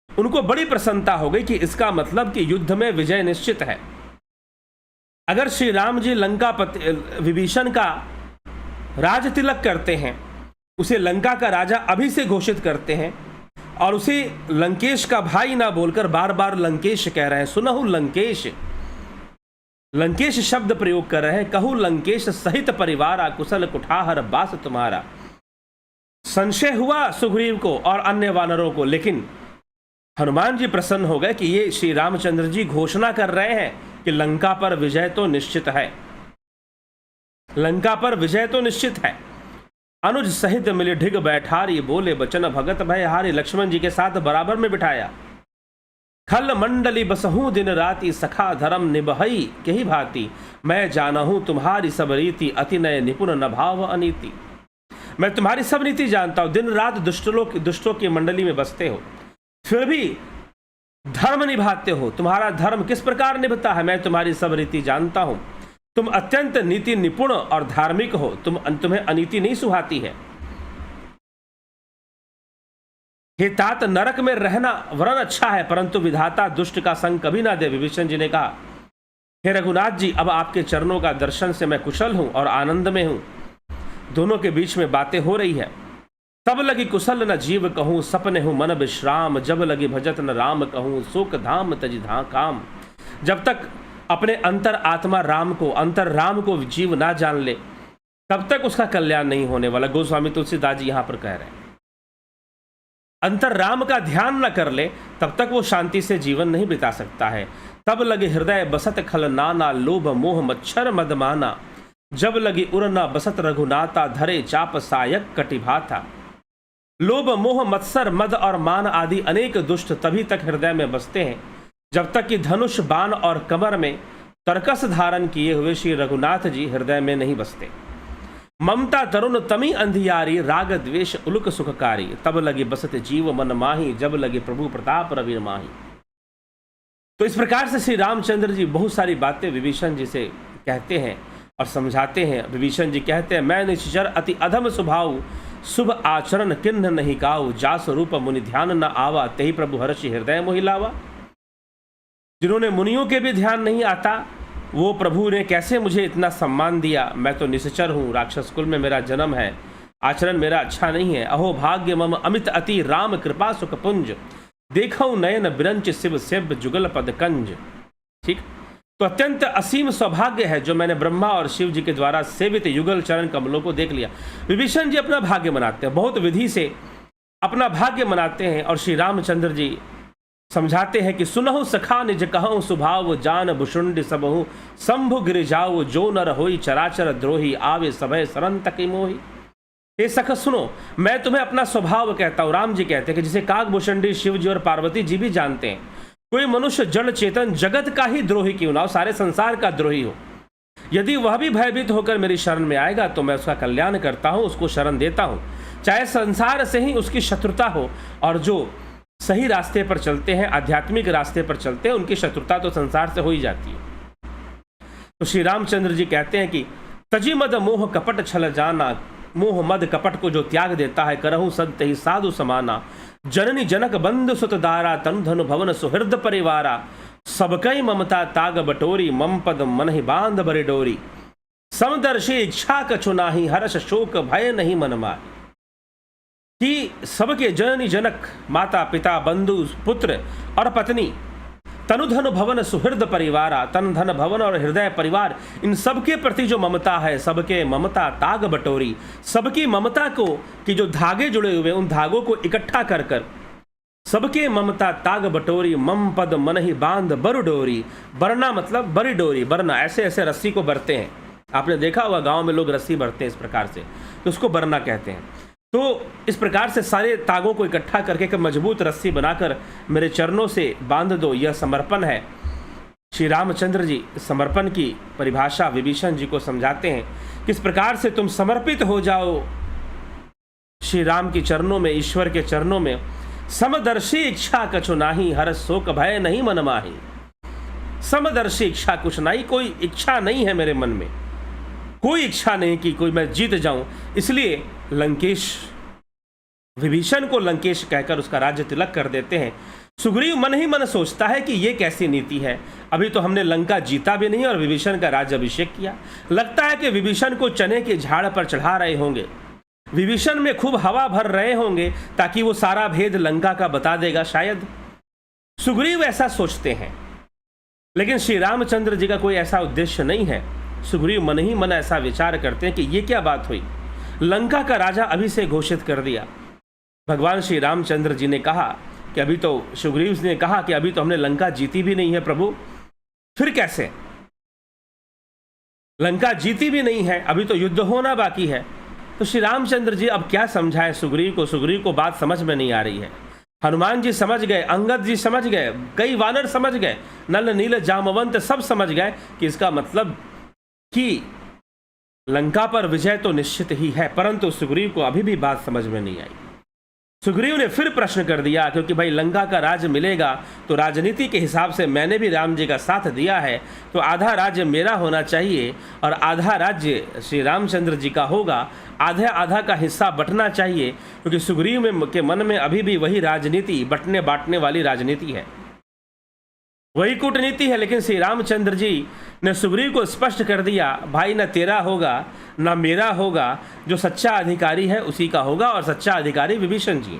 उनको बड़ी प्रसन्नता हो गई कि इसका मतलब कि युद्ध में विजय निश्चित है। अगर श्री राम जी लंका विभीषण का राज तिलक करते हैं, उसे लंका का राजा अभी से घोषित करते हैं, और उसे लंकेश का भाई ना बोलकर बार बार लंकेश कह रहे हैं, सुनहु लंकेश, लंकेश शब्द प्रयोग कर रहे हैं। कहू लंकेश सहित परिवारा, कुशल कुठाहर बास तुम्हारा। संशय हुआ सुग्रीव को और अन्य वानरों को, लेकिन हनुमान जी प्रसन्न हो गए कि ये श्री रामचंद्र जी घोषणा कर रहे हैं कि लंका पर विजय तो निश्चित है, लंका पर विजय तो निश्चित है। अनुज सहित मिले ढिग बैठारी, बोले बचन भगत भयहारी। लक्ष्मण जी के साथ बराबर में बिठाया। खल मंडली बसहूं दिन राति, सखा धर्म निबहई कही भांति। मैं जानहूं तुम्हारी सब रीति, अति नय निपुण न भाव अनीति। मैं तुम्हारी सब नीति जानता हूं, दिन रात दुष्टों की मंडली में बसते हो, फिर भी धर्म निभाते हो। तुम्हारा धर्म किस प्रकार निभता है मैं तुम्हारी सब रीति जानता हूं। तुम अत्यंत नीति निपुण और धार्मिक हो, तुम्हें अनीति नहीं सुहाती है। हे तात, नरक में रहना वरन अच्छा है, परंतु विधाता दुष्ट का संग कभी ना दे। विभीषण जी ने कहा, हे रघुनाथ जी, अब आपके चरणों का दर्शन से मैं कुशल हूं और आनंद में हूं। दोनों के बीच में बातें हो रही है। तब लगी कुशल न जीव कहूँ, सपने हूँ मन विश्राम। जब लगी भजत न राम कहूँ, शोक धाम तजि धा काम। जब तक अपने अंतर आत्मा राम को, अंतर राम को जीव ना जान ले, तब तक उसका कल्याण नहीं होने वाला। गोस्वामी तुलसीदास जी यहां पर कह रहे हैं, अंतर राम का ध्यान न कर ले तब तक वो शांति से जीवन नहीं बिता सकता है। तब लगे हृदय बसत खल नाना, लोभ मोह मच्छर मदमाना। जब लगी उड़ना बसत रघुनाथा, धरे चाप सायक कटिभाथा। लोभ मोह मत्सर मद और मान आदि अनेक दुष्ट तभी तक हृदय में बसते हैं जब तक कि धनुष बाण और कमर में तरकस धारण किए हुए श्री रघुनाथ जी हृदय में नहीं बसते। ममता तरुण तमी अंधियारी, राग द्वेष उलुक सुखकारी। तब लगी बसत जीव मन माही, जब लगे प्रभु प्रताप रवि माही। तो इस प्रकार से श्री रामचंद्र जी बहुत सारी बातें विभीषण जी से कहते हैं और समझाते हैं। विभीषण जी कहते हैं, मैं निश्चर अति अधम स्वभाव, शुभ आचरण किन्ह नहीं काऊ। जास रूप मुनि ध्यान न आवा, तेहि प्रभु हर्षि हृदय मोहि लावा। जिन्होंने मुनियों के भी ध्यान नहीं आता, वो प्रभु ने कैसे मुझे इतना सम्मान दिया। मैं तो निश्चर हूँ, राक्षस कुल में मेरा जन्म है, आचरण मेरा अच्छा नहीं है। अहो भाग्य मम अमित अति, राम कृपा सुख पुंज। देखो नयन बिरंच शिव सेव्य जुगल पद कंज। ठीक, तो अत्यंत असीम सौभाग्य है जो मैंने ब्रह्मा और शिव जी के द्वारा सेवित युगल चरण कमलों को देख लिया। विभीषण जी अपना भाग्य मनाते हैं, बहुत विधि से अपना भाग्य मनाते हैं। और श्री रामचंद्र जी समझाते हैं कि सुनहु सखा निज कहूँ, सुभाव जान भुषुंड सबहु। शंभु गिर जाओ जो नर होई, चराचर द्रोही आवे सभय शरण तकी मोही। हे सख सुनो, मैं तुम्हें अपना स्वभाव कहता हूँ। राम जी कहते हैं कि जिसे काकभूषुंडी शिव जी और पार्वती जी भी जानते हैं। कोई मनुष्य जड़ चेतन जगत का ही द्रोही क्यों ना हो, सारे संसार का द्रोही हो, यदि वह भी भयभीत होकर मेरी शरण में आएगा तो मैं उसका कल्याण करता हूं, उसको शरण देता हूं, चाहे संसार से ही उसकी शत्रुता हो। और जो सही रास्ते पर चलते हैं, आध्यात्मिक रास्ते पर चलते हैं, उनकी शत्रुता तो संसार से हो ही जाती है। तो श्री रामचंद्र जी कहते हैं कि तजी मद मोह कपट छल जाना, मोह मद कपट को जो त्याग देता है, करहु संत ही साधु समाना। जननी जनक बंधु सुत दारा, तनु धनु भवन सुहृद परिवारा। सबकई ममता ताग बटोरी, मम पद मन ही बांध बरि डोरी। समदर्शी इच्छा कछु नाही, हर्ष शोक भय नहीं मन माही। कि सबके जननी जनक, माता पिता बंधु पुत्र और पत्नी, तनु धन भवन सुहृद परिवारा, तन धन भवन और हृदय परिवार, इन सबके प्रति जो ममता है, सबके ममता ताग बटोरी, सबकी ममता को कि जो धागे जुड़े हुए उन धागों को इकट्ठा कर कर सबके ममता ताग बटोरी। मम पद मन ही बांध बरु डोरी। बरना मतलब बरी डोरी, बरना ऐसे ऐसे रस्सी को बरते हैं। आपने देखा होगा गांव में लोग रस्सी बरते हैं इस प्रकार से, तो उसको बरना कहते हैं। तो इस प्रकार से सारे तागों को इकट्ठा करके एक मजबूत रस्सी बनाकर मेरे चरणों से बांध दो, यह समर्पण है। श्री रामचंद्र जी समर्पण की परिभाषा विभीषण जी को समझाते हैं। किस प्रकार से तुम समर्पित हो जाओ श्री राम के चरणों में, ईश्वर के चरणों में। समदर्शी इच्छा कछु नाही, हर्ष शोक भय नहीं मन माही। समदर्शी इच्छा कुछ नहीं, कोई इच्छा नहीं है मेरे मन में, कोई इच्छा नहीं कि कोई मैं जीत जाऊं। इसलिए लंकेश, विभीषण को लंकेश कहकर उसका राज्य तिलक कर देते हैं। सुग्रीव मन ही मन सोचता है कि ये कैसी नीति है, अभी तो हमने लंका जीता भी नहीं और विभीषण का राज्य अभिषेक किया। लगता है कि विभीषण को चने के झाड़ पर चढ़ा रहे होंगे, विभीषण में खूब हवा भर रहे होंगे ताकि वो सारा भेद लंका का बता देगा शायद। सुग्रीव ऐसा सोचते हैं, लेकिन श्री रामचंद्र जी का कोई ऐसा उद्देश्य नहीं है। सुग्रीव मन ही मन ऐसा विचार करते हैं कि ये क्या बात हुई, लंका का राजा अभी से घोषित कर दिया। भगवान श्री रामचंद्र जी ने कहा कि अभी तो, सुग्रीव ने कहा कि अभी तो हमने लंका जीती भी नहीं है प्रभु, फिर कैसे, लंका जीती भी नहीं है, अभी तो युद्ध होना बाकी है। तो श्री रामचंद्र जी अब क्या समझाएं सुग्रीव को, सुग्रीव को बात समझ में नहीं आ रही है। हनुमान जी समझ गए, अंगद जी समझ गए, कई वानर समझ गए, नल नील जामवंत सब समझ गए कि इसका मतलब कि लंका पर विजय तो निश्चित ही है, परंतु सुग्रीव को अभी भी बात समझ में नहीं आई। सुग्रीव ने फिर प्रश्न कर दिया, क्योंकि भाई लंका का राज्य मिलेगा तो राजनीति के हिसाब से मैंने भी राम जी का साथ दिया है, तो आधा राज्य मेरा होना चाहिए और आधा राज्य श्री रामचंद्र जी का होगा, आधा आधा का हिस्सा बंटना चाहिए, क्योंकि सुग्रीव के मन में अभी भी वही राजनीति, बंटने बांटने वाली राजनीति है, वही कूटनीति है। लेकिन श्री रामचंद्र जी ने सुग्रीव को स्पष्ट कर दिया, भाई न तेरा होगा न मेरा होगा, जो सच्चा अधिकारी है उसी का होगा, और सच्चा अधिकारी विभीषण जी।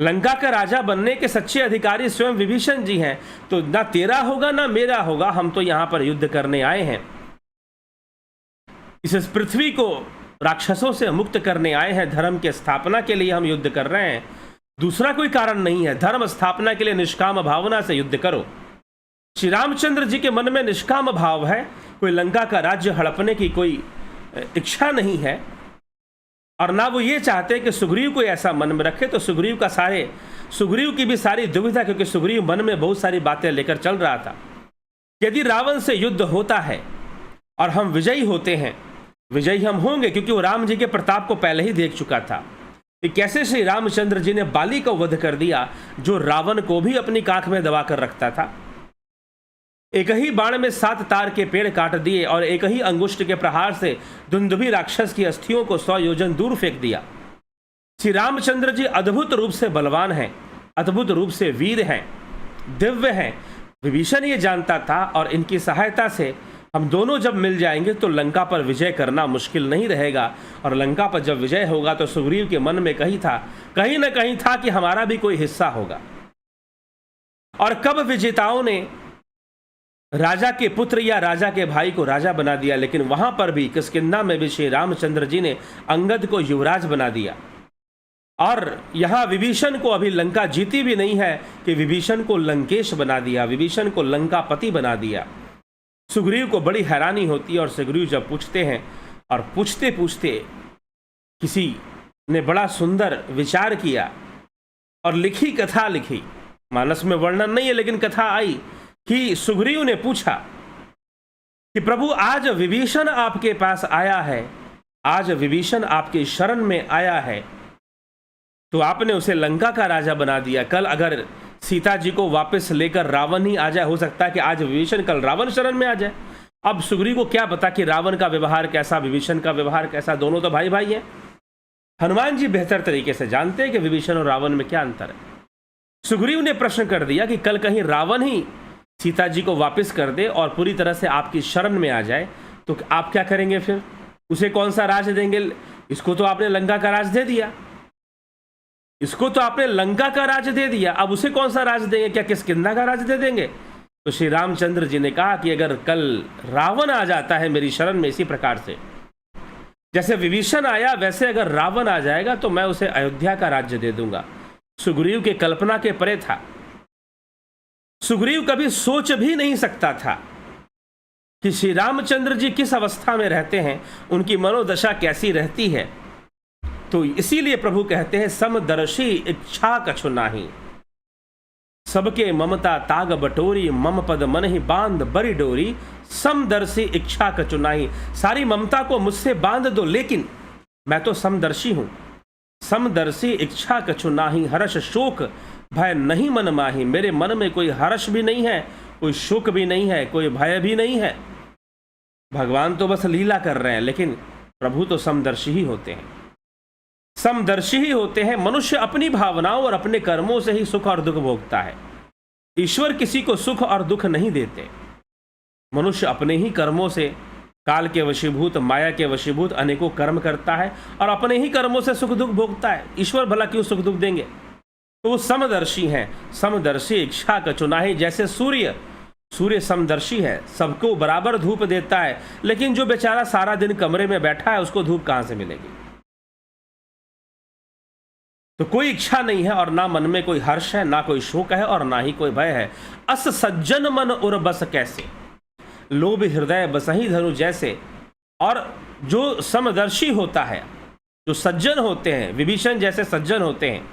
लंका का राजा बनने के सच्चे अधिकारी स्वयं विभीषण जी हैं, तो ना तेरा होगा ना मेरा होगा, हम तो यहां पर युद्ध करने आए हैं, इस पृथ्वी को राक्षसों से मुक्त करने आए हैं, धर्म के स्थापना के लिए हम युद्ध कर रहे हैं, दूसरा कोई कारण नहीं है। धर्म स्थापना के लिए निष्काम भावना से युद्ध करो। श्री रामचंद्र जी के मन में निष्काम भाव है, कोई लंका का राज्य हड़पने की कोई इच्छा नहीं है, और ना वो ये चाहते कि सुग्रीव को ऐसा मन में रखे। तो सुग्रीव की भी सारी दुविधा, क्योंकि सुग्रीव मन में बहुत सारी बातें लेकर चल रहा था। यदि रावण से युद्ध होता है और हम विजयी होते हैं, विजयी हम होंगे क्योंकि वो राम जी के प्रताप को पहले ही देख चुका था कि कैसे श्री रामचंद्र जी ने बाली को वध कर दिया, जो रावण को भी अपनी काख में दबा कर रखता था। एक ही बाण में 7 तार के पेड़ काट दिए और एक ही अंगुष्ठ के प्रहार से धुंधुभी राक्षस की अस्थियों को 100 योजन दूर फेंक दिया। श्री रामचंद्र जी अद्भुत रूप से बलवान हैं, अद्भुत रूप से वीर हैं, दिव्य हैं। विभीषण ये जानता था, और इनकी सहायता से हम दोनों जब मिल जाएंगे तो लंका पर विजय करना मुश्किल नहीं रहेगा, और लंका पर जब विजय होगा तो सुग्रीव के मन में कहीं न कहीं था कि हमारा भी कोई हिस्सा होगा। और कब विजेताओं ने राजा के पुत्र या राजा के भाई को राजा बना दिया, लेकिन वहां पर भी किष्किंधा में भी श्री रामचंद्र जी ने अंगद को युवराज बना दिया। और यहां विभीषण को अभी लंका जीती भी नहीं है कि विभीषण को लंकेश बना दिया, विभीषण को लंकापति बना दिया। सुग्रीव को बड़ी हैरानी होती है, और सुग्रीव जब पूछते हैं, और पूछते पूछते किसी ने बड़ा सुंदर विचार किया और लिखी, कथा लिखी, मानस में वर्णन नहीं है लेकिन कथा आई कि सुग्रीव ने पूछा कि प्रभु आज विभीषण आपके पास आया है, आज विभीषण आपके शरण में आया है, तो आपने उसे लंका का राजा बना दिया। कल अगर सीता जी को वापस लेकर रावण ही आ जाए, हो सकता है कि आज विभीषण कल रावण शरण में आ जाए। अब सुग्रीव को क्या पता कि रावण का व्यवहार कैसा, विभीषण का व्यवहार कैसा, दोनों तो भाई भाई हैं। हनुमान जी बेहतर तरीके से जानते हैं कि विभीषण और रावण में क्या अंतर है। सुग्रीव ने प्रश्न कर दिया कि कल कहीं रावण ही सीता जी को वापस कर दे और पूरी तरह से आपकी शरण में आ जाए तो आप क्या करेंगे फिर? उसे कौन सा राज देंगे? इसको तो आपने लंका का राज दे दिया, इसको तो आपने लंका का राज दे दिया, अब उसे कौन सा राज देंगे? क्या किष्किंधा का राज दे देंगे? तो श्री रामचंद्र जी ने कहा कि अगर कल रावण आ जाता है मेरी शरण में, इसी प्रकार से जैसे विभीषण आया वैसे अगर रावण आ जाएगा तो मैं उसे अयोध्या का राज्य दे दूंगा। सुग्रीव के कल्पना के परे था। सुग्रीव कभी सोच भी नहीं सकता था कि श्री रामचंद्र जी किस अवस्था में रहते हैं, उनकी मनोदशा कैसी रहती है। तो इसीलिए प्रभु कहते हैं समदर्शी इच्छा कछु नाही, सबके ममता ताग बटोरी, मम पद मन ही बांध बड़ी डोरी, समदर्शी इच्छा कछु नाही। सारी ममता को मुझसे बांध दो, लेकिन मैं तो समदर्शी हूं। समदर्शी इच्छा कछु नाही, हर्ष शोक भय नहीं मन माही। मेरे मन में कोई हर्ष भी नहीं है, कोई शोक भी नहीं है, कोई भय भी नहीं है। भगवान तो बस लीला कर रहे हैं, लेकिन प्रभु तो समदर्शी ही होते हैं, समदर्शी ही होते हैं। मनुष्य अपनी भावनाओं और अपने कर्मों से ही सुख और दुख भोगता है। ईश्वर किसी को सुख और दुख नहीं देते। मनुष्य अपने ही कर्मों से, काल के वशीभूत, माया के वशीभूत अनेकों कर्म करता है और अपने ही कर्मों से सुख दुख भोगता है। ईश्वर भला क्यों सुख दुख देंगे? तो वो समदर्शी हैं। समदर्शी इच्छा कछु नाही। जैसे सूर्य समदर्शी है, सबको बराबर धूप देता है, लेकिन जो बेचारा सारा दिन कमरे में बैठा है उसको धूप कहां से मिलेगी? तो कोई इच्छा नहीं है और ना मन में कोई हर्ष है, ना कोई शोक है और ना ही कोई भय है। अस सज्जन मन उर बस कैसे, लोभ हृदय बसही धनु जैसे। और जो समदर्शी होता है, जो सज्जन होते हैं, विभीषण जैसे सज्जन होते हैं,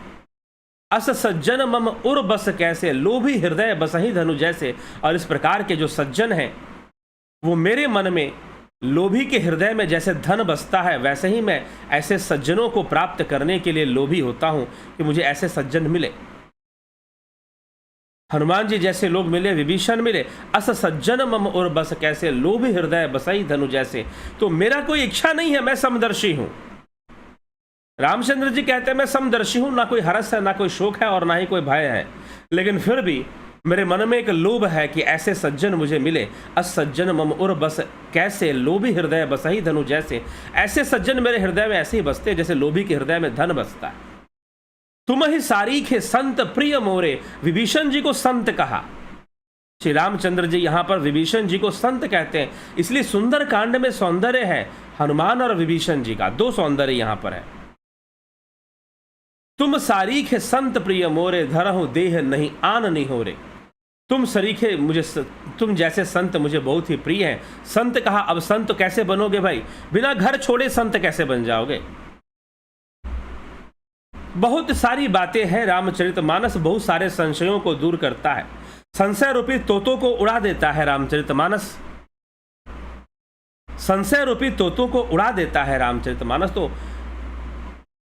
अस सज्जन मम उर बस कैसे, लोभी हृदय बसही धनु जैसे। और इस प्रकार के जो सज्जन हैं वो मेरे मन में, लोभी के हृदय में जैसे धन बसता है, वैसे ही मैं ऐसे सज्जनों को प्राप्त करने के लिए लोभी होता हूं कि मुझे ऐसे सज्जन मिले। हनुमान जी जैसे लोग मिले, विभीषण मिले। अस सज्जन मम उर बस कैसे, लोभी हृदय बसई धनु जैसे। तो मेरा कोई इच्छा नहीं है, मैं समदर्शी हूं। रामचंद्र जी कहते हैं मैं समदर्शी हूं, ना कोई हर्ष है, ना कोई शोक है और ना ही कोई भय है, लेकिन फिर भी मेरे मन में एक लोभ है कि ऐसे सज्जन मुझे मिले। अस सज्जन मम उर बस कैसे, लोभी हृदय बसही धनु जैसे। ऐसे सज्जन मेरे हृदय में ऐसे ही बसते जैसे लोभी के हृदय में धन बसता है। तुम ही सारीखे संत प्रिय मोरे। विभीषण जी को संत कहा। श्री रामचंद्र जी यहां पर विभीषण जी को संत कहते हैं, इसलिए सुंदर कांड में सौंदर्य है हनुमान और विभीषण जी का, दो सौंदर्य यहां पर है। तुम सारीखे संत प्रिय मोरे, धरहु देह नहीं आन नहीं हो रे। तुम सरीखे मुझे, तुम जैसे संत मुझे बहुत ही प्रिय हैं। संत कहा, अब संत कैसे बनोगे भाई? बिना घर छोड़े संत कैसे बन जाओगे? बहुत सारी बातें हैं। रामचरितमानस बहुत सारे संशयों को दूर करता है, संशय रूपी तोतों को उड़ा देता है रामचरितमानस। संशय रूपी तोतों को उड़ा देता है रामचरितमानस। तो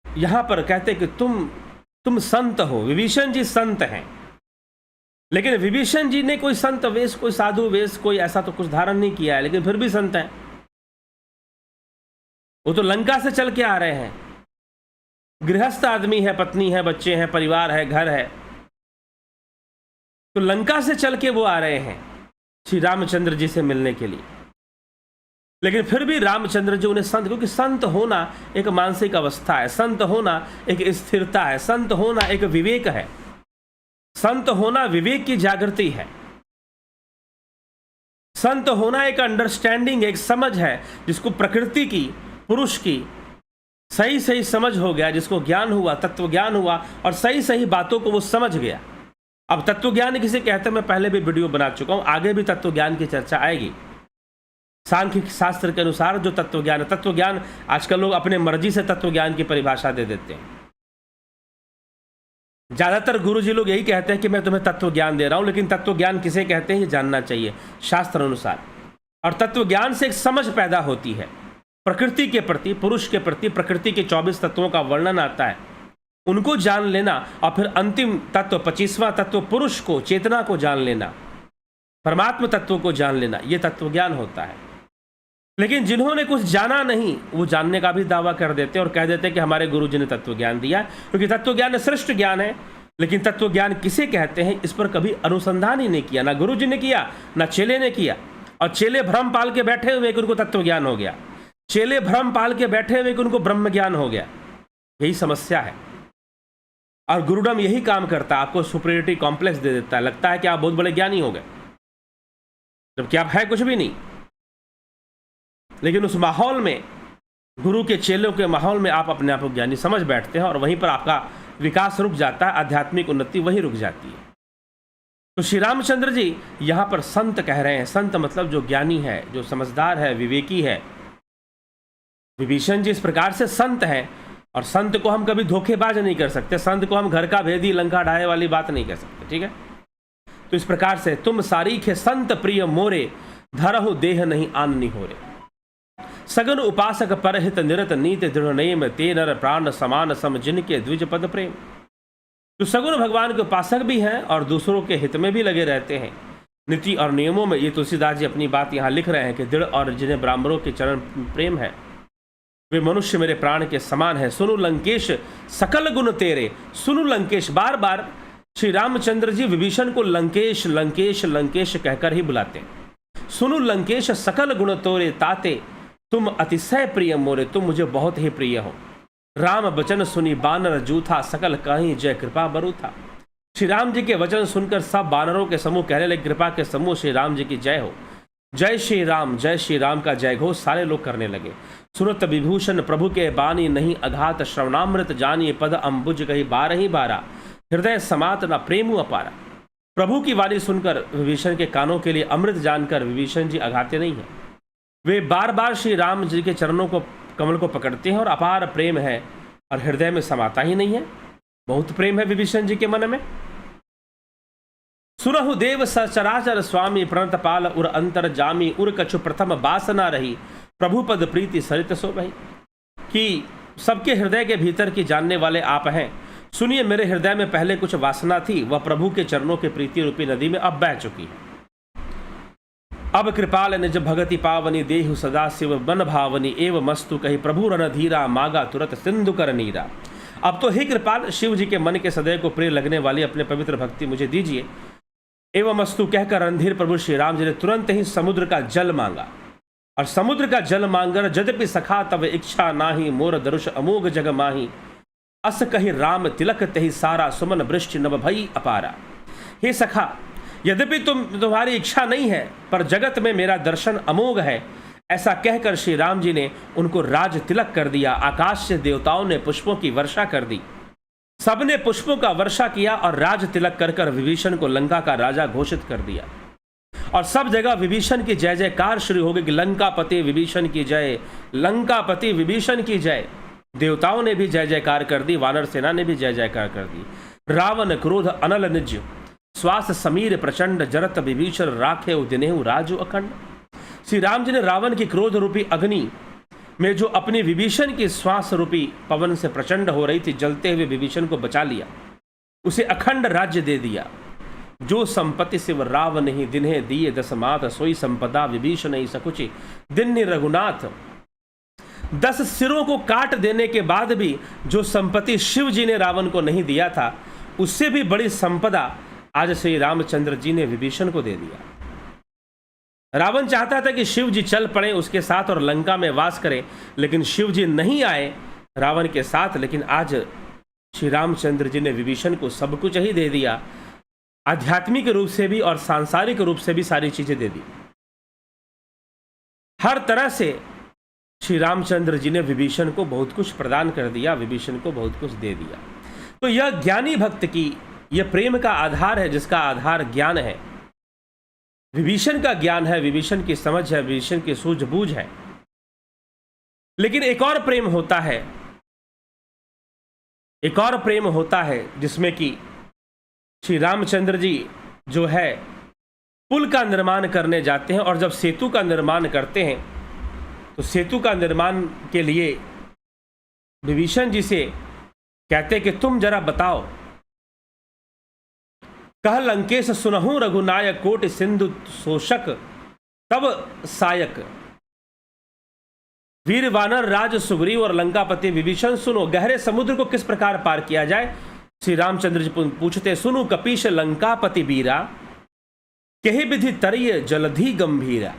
यहां पर कहते कि तुम संत हो। विभीषण जी संत हैं, लेकिन विभीषण जी ने कोई संत वेश, कोई साधु वेश, कोई ऐसा तो कुछ धारण नहीं किया है, लेकिन फिर भी संत हैं। वो तो लंका से चल के आ रहे हैं, गृहस्थ आदमी है, पत्नी है, बच्चे हैं, परिवार है, घर है, तो लंका से चल के वो आ रहे हैं श्री रामचंद्र जी से मिलने के लिए। लेकिन फिर भी रामचंद्र जी उन्हें संत, क्योंकि संत होना एक मानसिक अवस्था है, संत होना एक स्थिरता है, संत होना एक विवेक है, संत होना विवेक की जागृति है, संत होना एक अंडरस्टैंडिंग, एक समझ है, जिसको प्रकृति की, पुरुष की सही सही समझ हो गया, जिसको ज्ञान हुआ, तत्व ज्ञान हुआ और सही सही बातों को वो समझ गया। अब तत्व ज्ञान किसे कहते हैं, मैं पहले भी वीडियो बना चुका हूं, आगे भी तत्व ज्ञान की चर्चा आएगी। सांख्यिक शास्त्र के अनुसार जो तत्व ज्ञान है, तत्व ज्ञान आजकल लोग अपने मर्जी से तत्व ज्ञान की परिभाषा दे देते हैं। ज्यादातर गुरुजी लोग यही कहते हैं कि मैं तुम्हें तत्व ज्ञान दे रहा हूं, लेकिन तत्व ज्ञान किसे कहते हैं ये जानना चाहिए शास्त्र अनुसार। और तत्व ज्ञान से एक समझ पैदा होती है प्रकृति के प्रति, पुरुष के प्रति। प्रकृति के 24 तत्वों का वर्णन आता है, उनको जान लेना, और फिर अंतिम तत्व 25वां तत्व पुरुष को, चेतना को जान लेना, परमात्म तत्व को जान लेना, ये तत्व ज्ञान होता है। लेकिन जिन्होंने कुछ जाना नहीं, वो जानने का भी दावा कर देते हैं और कह देते हैं कि हमारे गुरु जी ने तत्व ज्ञान दिया, क्योंकि तत्व ज्ञान श्रेष्ठ ज्ञान है। लेकिन तत्व ज्ञान किसे कहते हैं, इस पर कभी अनुसंधान ही नहीं किया, ना गुरु जी ने किया, ना चेले ने किया। और चेले भ्रम पाल के बैठे हुए कि उनको तत्व ज्ञान हो गया, चेले भ्रम पाल के बैठे हुए कि उनको ब्रह्म ज्ञान हो गया। यही समस्या है। और गुरुडम यही काम करता है, आपको सुपीरियरिटी कॉम्प्लेक्स दे देता है, लगता है कि आप बहुत बड़े ज्ञानी हो गए, जबकि आप है कुछ भी नहीं। लेकिन उस माहौल में, गुरु के चेलों के माहौल में आप अपने आप को ज्ञानी समझ बैठते हैं और वहीं पर आपका विकास रुक जाता है, आध्यात्मिक उन्नति वहीं रुक जाती है। तो श्री रामचंद्र जी यहाँ पर संत कह रहे हैं। संत मतलब जो ज्ञानी है, जो समझदार है, विवेकी है। विभीषण जी इस प्रकार से संत हैं, और संत को हम कभी धोखेबाज नहीं कर सकते, संत को हम घर का भेदी लंका ढाए वाली बात नहीं कह सकते, ठीक है। तो इस प्रकार से तुम सारीखे संत प्रिय मोरे, धरहु देह नहीं आननी हो रे। सगन उपासक परहित निरत नीत दृढ़ नेम, ते नर प्राण समान सम जिनके द्विज पद प्रेम। जो सगुण भगवान के उपासक भी हैं और दूसरों के हित में भी लगे रहते हैं, नीति और नियमों में। ये तुलसीदास जी अपनी बात यहाँ लिख रहे हैं कि दृढ़ और जिन्हें ब्राह्मणों के चरण प्रेम है, वे मनुष्य मेरे प्राण के समान है। सुनु लंकेश सकल गुण तेरे। सुनु लंकेश, बार बार श्री रामचंद्र जी विभीषण को लंकेश लंकेश लंकेश कहकर ही बुलाते हैं। सुनु लंकेश सकल गुण तोरे ताते, तुम अतिशय प्रिय मोरे, तुम मुझे बहुत ही प्रिय हो। राम वचन सुनी बानर जूथा, सकल कहीं जय कृपा बरु था। श्री राम जी के वचन सुनकर सब बानरों के समूह कहने लगे, कृपा के समूह श्री राम जी की जय हो। जय श्री राम का जय घोष सारे लोग करने लगे। सुरत विभूषण प्रभु के बानी, नहीं अघात श्रवणामृत जानिए, पद अम्बुज कही बारही बारा, हृदय समात न प्रेमु अपारा। प्रभु की वाणी सुनकर विभीषण के कानों के लिए अमृत जानकर विभीषण जी अघाते नहीं हैं। वे बार बार श्री राम जी के चरणों को, कमल को पकड़ते हैं और अपार प्रेम है और हृदय में समाता ही नहीं है। बहुत प्रेम है विभीषण जी के मन में। सुनहु देव सचराचर स्वामी, प्रणत पाल उर अंतर जामी, उर कछु प्रथम बासना रही, प्रभु पद प्रीति सरित सो भई। कि सबके हृदय के भीतर की जानने वाले आप हैं। सुनिए, मेरे हृदय में पहले कुछ वासना थी, वह प्रभु के चरणों के प्रीति रूपी नदी में अब बह चुकी है। अब कृपाल निज भगति पावनी, देहु सदा शिव बन भावनी, एव मस्तु कही प्रभु रण धीरा, मागा तुरत सिंधु कर नीरा। अब तो हे कृपाल, शिव जी के मन के सदैव को प्रिय लगने वाली अपने पवित्र भक्ति मुझे दीजिए। एवं मस्तु कहकर रणधीर प्रभु श्री राम जी ने तुरंत ही समुद्र का जल मांगा। और समुद्र का जल मांगर यद्यपि सखा तब इच्छा नाही, मोर दरुष अमोघ जग माही, अस कही राम तिलक तही सारा, सुमन वृष्टि नभ भई अपारा। हे सखा, यद्यपि तुम्हारी इच्छा नहीं है, पर जगत में मेरा दर्शन अमोघ है। ऐसा कहकर श्री राम जी ने उनको राज तिलक कर दिया। आकाश से देवताओं ने पुष्पों की वर्षा कर दी, सबने पुष्पों का वर्षा किया और राज तिलक कर कर विभीषण को लंका का राजा घोषित कर दिया। और सब जगह विभीषण की जय जयकार शुरू हो गई कि लंकापति विभीषण की जय, लंकापति विभीषण की जय। देवताओं ने भी जय जयकार कर दी, वानर सेना ने भी जय जयकार कर दी। रावण क्रोध अनल निज, श्वास समीर प्रचंड, जरत विभीषण राखे दिनेहु राजु अखंड। श्री राम जी ने रावण की क्रोध रूपी अग्नि में जो अपनी विभीषण की श्वास रूपी पवन से प्रचंड हो रही थी, जलते हुए विभीषण को बचा लिया, उसे अखंड राज्य दे दिया। जो संपत्ति शिव रावण ही दिन्हे दिए दसमात, सोई संपदा विभीषण ही सकुचि दिन रघुनाथ। 10 सिरों को काट देने के बाद भी जो संपत्ति शिव जी ने रावण को नहीं दिया था, उससे भी बड़ी संपदा आज श्री रामचंद्र जी ने विभीषण को दे दिया। रावण चाहता था कि शिव जी चल पड़े उसके साथ और लंका में वास करें, लेकिन शिव जी नहीं आए रावण के साथ। लेकिन आज श्री रामचंद्र जी ने विभीषण को सब कुछ ही दे दिया, आध्यात्मिक रूप से भी और सांसारिक रूप से भी सारी चीजें दे दी। हर तरह से श्री रामचंद्र जी ने विभीषण को बहुत कुछ प्रदान कर दिया, विभीषण को बहुत कुछ दे दिया। तो यह ज्ञानी भक्त की, यह प्रेम का आधार है, जिसका आधार ज्ञान है। विभीषण का ज्ञान है, विभीषण की समझ है, विभीषण की सूझबूझ है। लेकिन एक और प्रेम होता है, एक और प्रेम होता है जिसमें कि श्री रामचंद्र जी जो है पुल का निर्माण करने जाते हैं, और जब सेतु का निर्माण करते हैं तो सेतु का निर्माण के लिए विभीषण जी से कहते हैं कि तुम जरा बताओ कह लंकेश सुनहु रघुनायक कोट सिंधु शोषक तब सायक। वीर वानर राज सुग्रीव और लंकापति विभीषण सुनो, गहरे समुद्र को किस प्रकार पार किया जाए। श्री रामचंद्र जी पूछते, सुनो कपीश लंकापति बीरा, कही विधि तरिय जलधि गंभीरा।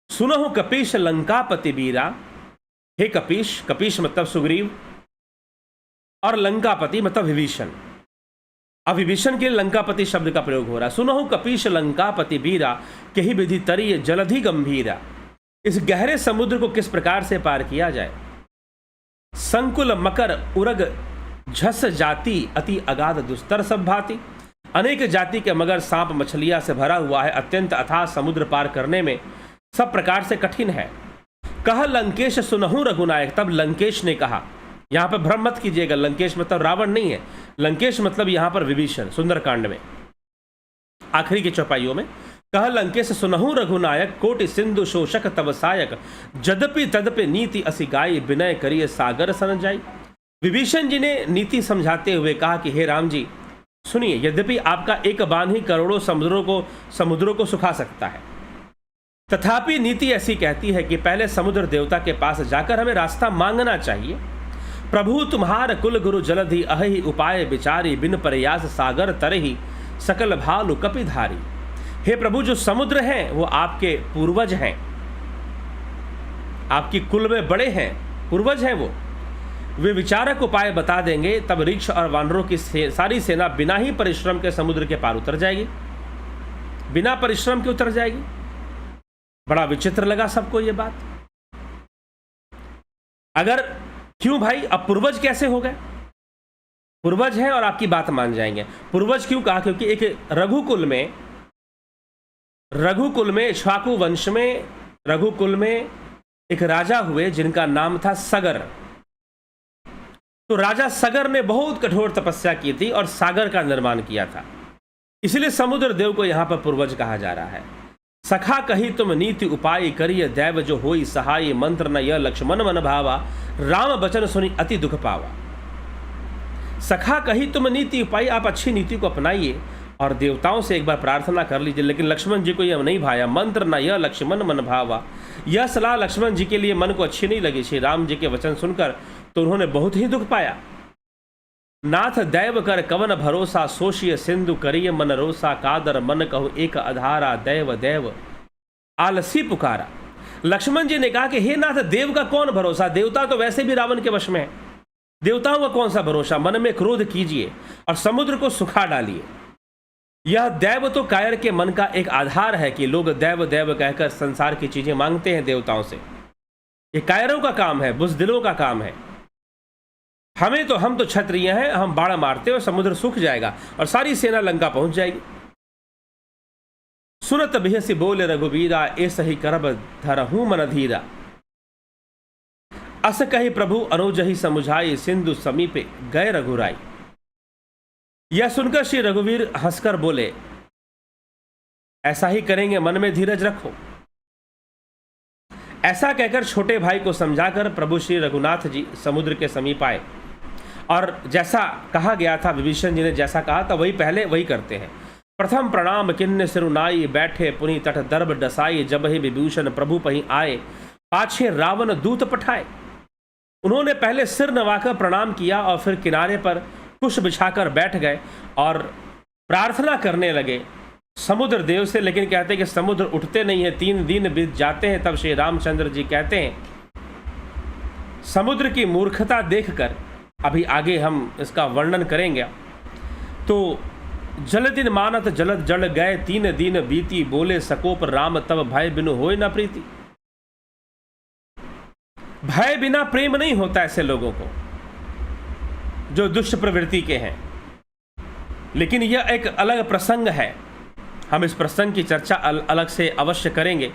सुनो कपीश लंकापति बीरा, हे कपीश, कपीश मतलब सुग्रीव और लंकापति मतलब विभीषण। अब विभीषण के लिए लंकापति शब्द का प्रयोग हो रहा है। सुनो कपीश लंकापति बीरा, कही विधि तरिय जलधि गंभीरा। इस गहरे समुद्र को किस प्रकार से पार किया जाए। संकुल मकर उरग झस जाति, अति अगाध दुस्तर सब भांति। अनेक जाति के मगर सांप मछलियां से भरा हुआ है, अत्यंत अथाह समुद्र पार करने में सब प्रकार से कठिन है। कह लंकेश सुनहु रघुनायक, तब लंकेश ने कहा। यहां पर भ्रम मत कीजिएगा, लंकेश मतलब रावण नहीं है, लंकेश मतलब यहां पर विभीषण। सुंदरकांड में आखिरी के चौपाइयों में कह लंकेश सुनहु रघुनायक कोटि सिंधु शोषक तब सायक, जदपि तदपि नीति असी गाई, विनय करिए सागर सन जाई। विभीषण जी ने नीति समझाते हुए कहा कि हे राम जी सुनिए, यद्यपि आपका एक बाण ही करोड़ों समुद्रों को सुखा सकता है, तथापि नीति ऐसी कहती है कि पहले समुद्र देवता के पास जाकर हमें रास्ता मांगना चाहिए। प्रभु तुम्हार कुल गुरु जलधि, अहि उपाय विचारी, बिन प्रयास सागर तरही, सकल भालु कपिधारी। हे प्रभु, जो समुद्र हैं वो आपके पूर्वज हैं, आपकी कुल में बड़े हैं, पूर्वज हैं वो। वे विचारक उपाय बता देंगे, तब ऋक्ष और वानरों की सारी सेना बिना ही परिश्रम के समुद्र के पार उतर जाएगी, बिना परिश्रम के उतर जाएगी। बड़ा विचित्र लगा सबको ये बात। अगर क्यों भाई, अब पूर्वज कैसे हो गए? पूर्वज हैं और आपकी बात मान जाएंगे। पूर्वज क्यों कहा? क्योंकि एक रघुकुल में इक्ष्वाकु वंश में रघुकुल में एक राजा हुए जिनका नाम था सगर। तो राजा सगर ने बहुत कठोर तपस्या की थी और सागर का निर्माण किया था, इसलिए समुद्र देव को यहां पर पूर्वज कहा जा रहा है। सखा कही तुम नीति उपाय, करिय दैव जो होई सहाय, मंत्र न यह लक्ष्मण मन भावा, राम बचन सुनी अति दुख पावा। सखा कही तुम नीति उपाय, आप अच्छी नीति को अपनाइए और देवताओं से एक बार प्रार्थना कर लीजिए। लेकिन लक्ष्मण जी को यह नहीं भाया। मंत्र न यह लक्ष्मण मन भावा, यह सलाह लक्ष्मण जी के लिए मन को अच्छी नहीं लगी। श्री राम जी के वचन सुनकर तो उन्होंने बहुत ही दुख पाया। नाथ दैव कर कवन भरोसा, सोशिय सिंधु करिय मन रोसा, कादर मन कहु एक आधारा, दैव दैव आलसी पुकारा। लक्ष्मण जी ने कहा कि हे नाथ, देव का कौन भरोसा, देवता तो वैसे भी रावण के वश में है, देवताओं का कौन सा भरोसा। मन में क्रोध कीजिए और समुद्र को सुखा डालिए। यह दैव तो कायर के मन का एक आधार है कि लोग दैव दैव कहकर संसार की चीजें मांगते हैं देवताओं से। ये कायरों का काम है, बुज़दिलों का काम है। हम तो क्षत्रिय हैं, हम बाण मारते और समुद्र सूख जाएगा और सारी सेना लंका पहुंच जाएगी। सुनत बिहसी बोले रघुबीरा, ऐसा ही करब धरहूं मन धीरा। अस कही प्रभु अनुजहि समुझाई, सिंधु समीपे गए रघुराई। यह सुनकर श्री रघुवीर हंसकर बोले, ऐसा ही करेंगे, मन में धीरज रखो। ऐसा कहकर छोटे भाई को समझाकर प्रभु श्री रघुनाथ जी समुद्र के समीप आए और जैसा कहा गया था, विभीषण जी ने जैसा कहा था वही करते हैं। प्रथम प्रणाम किन्ने सिरुनाई, बैठे पुनि तट दर्भ डसाई, जब ही विभूषण प्रभु पही आए, पाछे रावण दूत पठाए। उन्होंने पहले सिर नवाकर प्रणाम किया और फिर किनारे पर कुश बिछाकर बैठ गए और प्रार्थना करने लगे समुद्र देव से। लेकिन कहते हैं कि समुद्र उठते नहीं है, 3 दिन बीत जाते हैं। तब श्री रामचंद्र जी कहते हैं, समुद्र की मूर्खता देखकर, अभी आगे हम इसका वर्णन करेंगे, तो जल दिन मानत जलद जल गए, 3 दिन बीती, बोले सकोप राम तब भय बिनु होय न प्रीति। भय बिना प्रेम नहीं होता ऐसे लोगों को जो दुष्ट प्रवृत्ति के हैं। लेकिन यह एक अलग प्रसंग है, हम इस प्रसंग की चर्चा अलग से अवश्य करेंगे।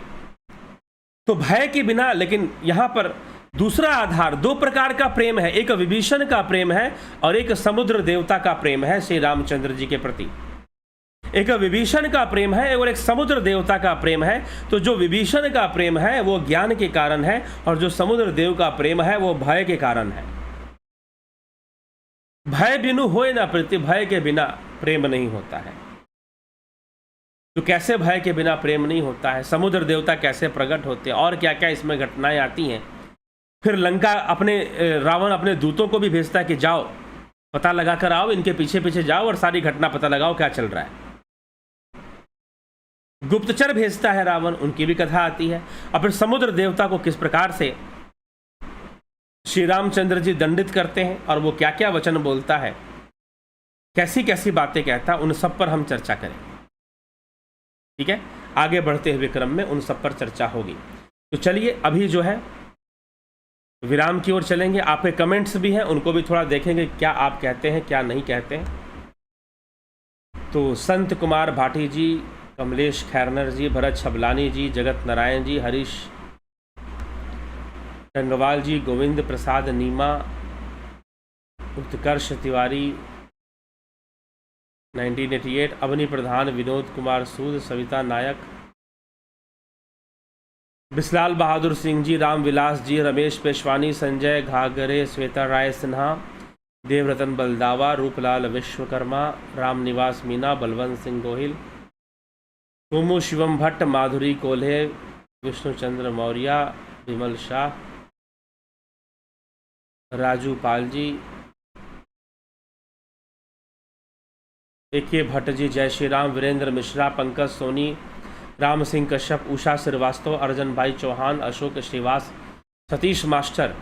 तो भय के बिना, लेकिन यहां पर दूसरा आधार, 2 प्रकार का प्रेम है, एक विभीषण का प्रेम है और एक समुद्र देवता का प्रेम है श्री रामचंद्र जी के प्रति। एक विभीषण का प्रेम है और एक समुद्र देवता का प्रेम है। तो जो विभीषण का प्रेम है वो ज्ञान के कारण है और जो समुद्र देव का प्रेम है वो भय के कारण है। भय बिनु होय ना प्रीति, भय के बिना प्रेम नहीं होता है। तो कैसे भय के बिना प्रेम नहीं होता है, समुद्र देवता कैसे प्रकट होते हैं, और क्या क्या इसमें घटनाएं आती हैं। फिर लंका रावण अपने दूतों को भी भेजता है कि जाओ पता लगा कर आओ, इनके पीछे पीछे जाओ और सारी घटना पता लगाओ क्या चल रहा है। गुप्तचर भेजता है रावण, उनकी भी कथा आती है। और फिर समुद्र देवता को किस प्रकार से श्री रामचंद्र जी दंडित करते हैं और वो क्या क्या वचन बोलता है, कैसी कैसी बातें कहता है, उन सब पर हम चर्चा करेंगे। ठीक है, आगे बढ़ते हुए क्रम में उन सब पर चर्चा होगी। तो चलिए अभी जो है विराम की ओर चलेंगे। आपके कमेंट्स भी हैं, उनको भी थोड़ा देखेंगे, क्या आप कहते हैं क्या नहीं कहते हैं। तो संत कुमार भाटी जी, कमलेश खैरनर जी, भरत छबलानी जी, जगत नारायण जी, हरीश टंगवाल जी, गोविंद प्रसाद नीमा, उत्कर्ष तिवारी 1988, अवनी प्रधान, विनोद कुमार सूद, सविता नायक, बिस्लाल बहादुर सिंह जी, रामविलास जी, रमेश पेशवानी, संजय घागरे, श्वेता राय सिन्हा, देवरतन बलदावा, रूपलाल विश्वकर्मा, रामनिवास मीना, बलवंत सिंह गोहिल, कुमु शिवम भट्ट, माधुरी कोल्हे, विष्णुचंद्र मौर्य, विमल शाह, राजू पाल जी, ए.के. भट्ट जी, जय श्री राम, वीरेंद्र मिश्रा, पंकज सोनी, राम सिंह कश्यप, उषा श्रीवास्तव, अर्जन भाई चौहान, अशोक श्रीवास, सतीश मास्टर,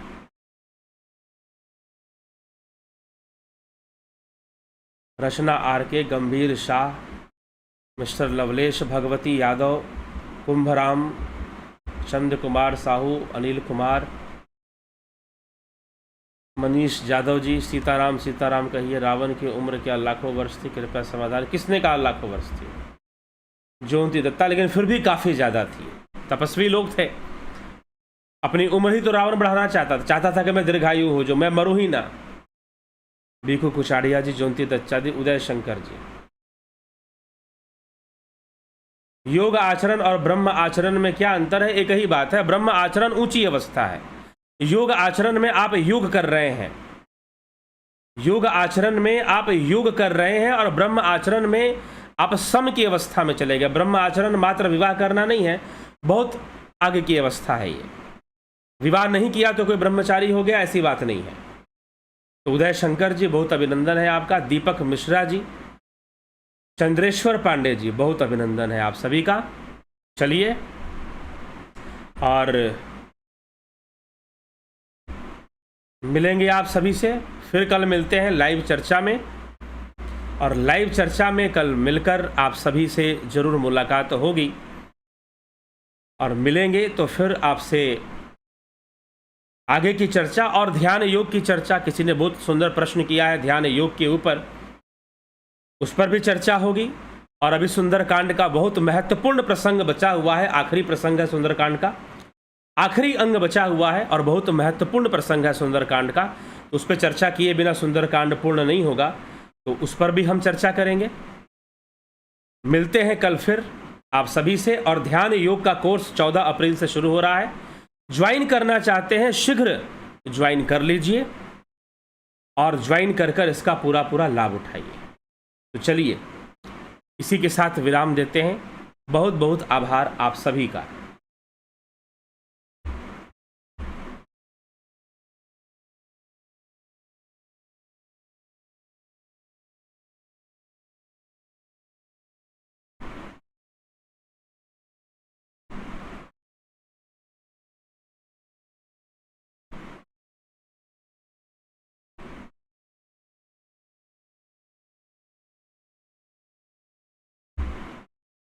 रचना आर.के. गंभीर शाह, मिस्टर लवलेश, भगवती यादव, कुंभराम, चंद्र कुमार साहू, अनिल कुमार, मनीष यादव जी, सीताराम कहिए, रावण की उम्र क्या लाखों वर्ष थी, कृपया समाधान। किसने कहा लाखों वर्ष थी? ज्योति दत्ता, लेकिन फिर भी काफ़ी ज़्यादा थी। तपस्वी लोग थे, अपनी उम्र ही तो रावण बढ़ाना चाहता था कि मैं दीर्घायु हो, जो मैं मरूँ ही ना। बीकू कुचाड़िया जी, ज्योति दत्ता जी, उदय शंकर जी। योग आचरण और ब्रह्म आचरण में क्या अंतर है? एक ही बात है, ब्रह्म आचरण ऊंची अवस्था है, योग आचरण में आप योग कर रहे हैं, योग आचरण में आप योग कर रहे हैं, और ब्रह्म आचरण में आप सम की अवस्था में चले गए। ब्रह्म आचरण मात्र विवाह करना नहीं है, बहुत आगे की अवस्था है ये। विवाह नहीं किया तो कोई ब्रह्मचारी हो गया, ऐसी बात नहीं है। तो उदय शंकर जी बहुत अभिनंदन है आपका। दीपक मिश्रा जी, चंद्रेश्वर पांडे जी, बहुत अभिनंदन है आप सभी का। चलिए, और मिलेंगे आप सभी से फिर कल मिलते हैं लाइव चर्चा में, और लाइव चर्चा में कल मिलकर आप सभी से जरूर मुलाकात होगी, और मिलेंगे तो फिर आपसे आगे की चर्चा और ध्यान योग की चर्चा। किसी ने बहुत सुंदर प्रश्न किया है ध्यान योग के ऊपर, उस पर भी चर्चा होगी। और अभी सुंदरकांड का बहुत महत्वपूर्ण प्रसंग बचा हुआ है, आखिरी प्रसंग है सुंदरकांड का, आखिरी अंग बचा हुआ है और बहुत महत्वपूर्ण प्रसंग है सुंदरकांड का। तो उस पर चर्चा किए बिना सुंदरकांड पूर्ण नहीं होगा, तो उस पर भी हम चर्चा करेंगे। मिलते हैं कल फिर आप सभी से। और ध्यान योग का कोर्स 14 अप्रैल से शुरू हो रहा है। ज्वाइन करना चाहते हैं शीघ्र ज्वाइन कर लीजिए, और ज्वाइन कर इसका पूरा लाभ उठाइए। तो चलिए, इसी के साथ विराम देते हैं। बहुत बहुत आभार आप सभी का।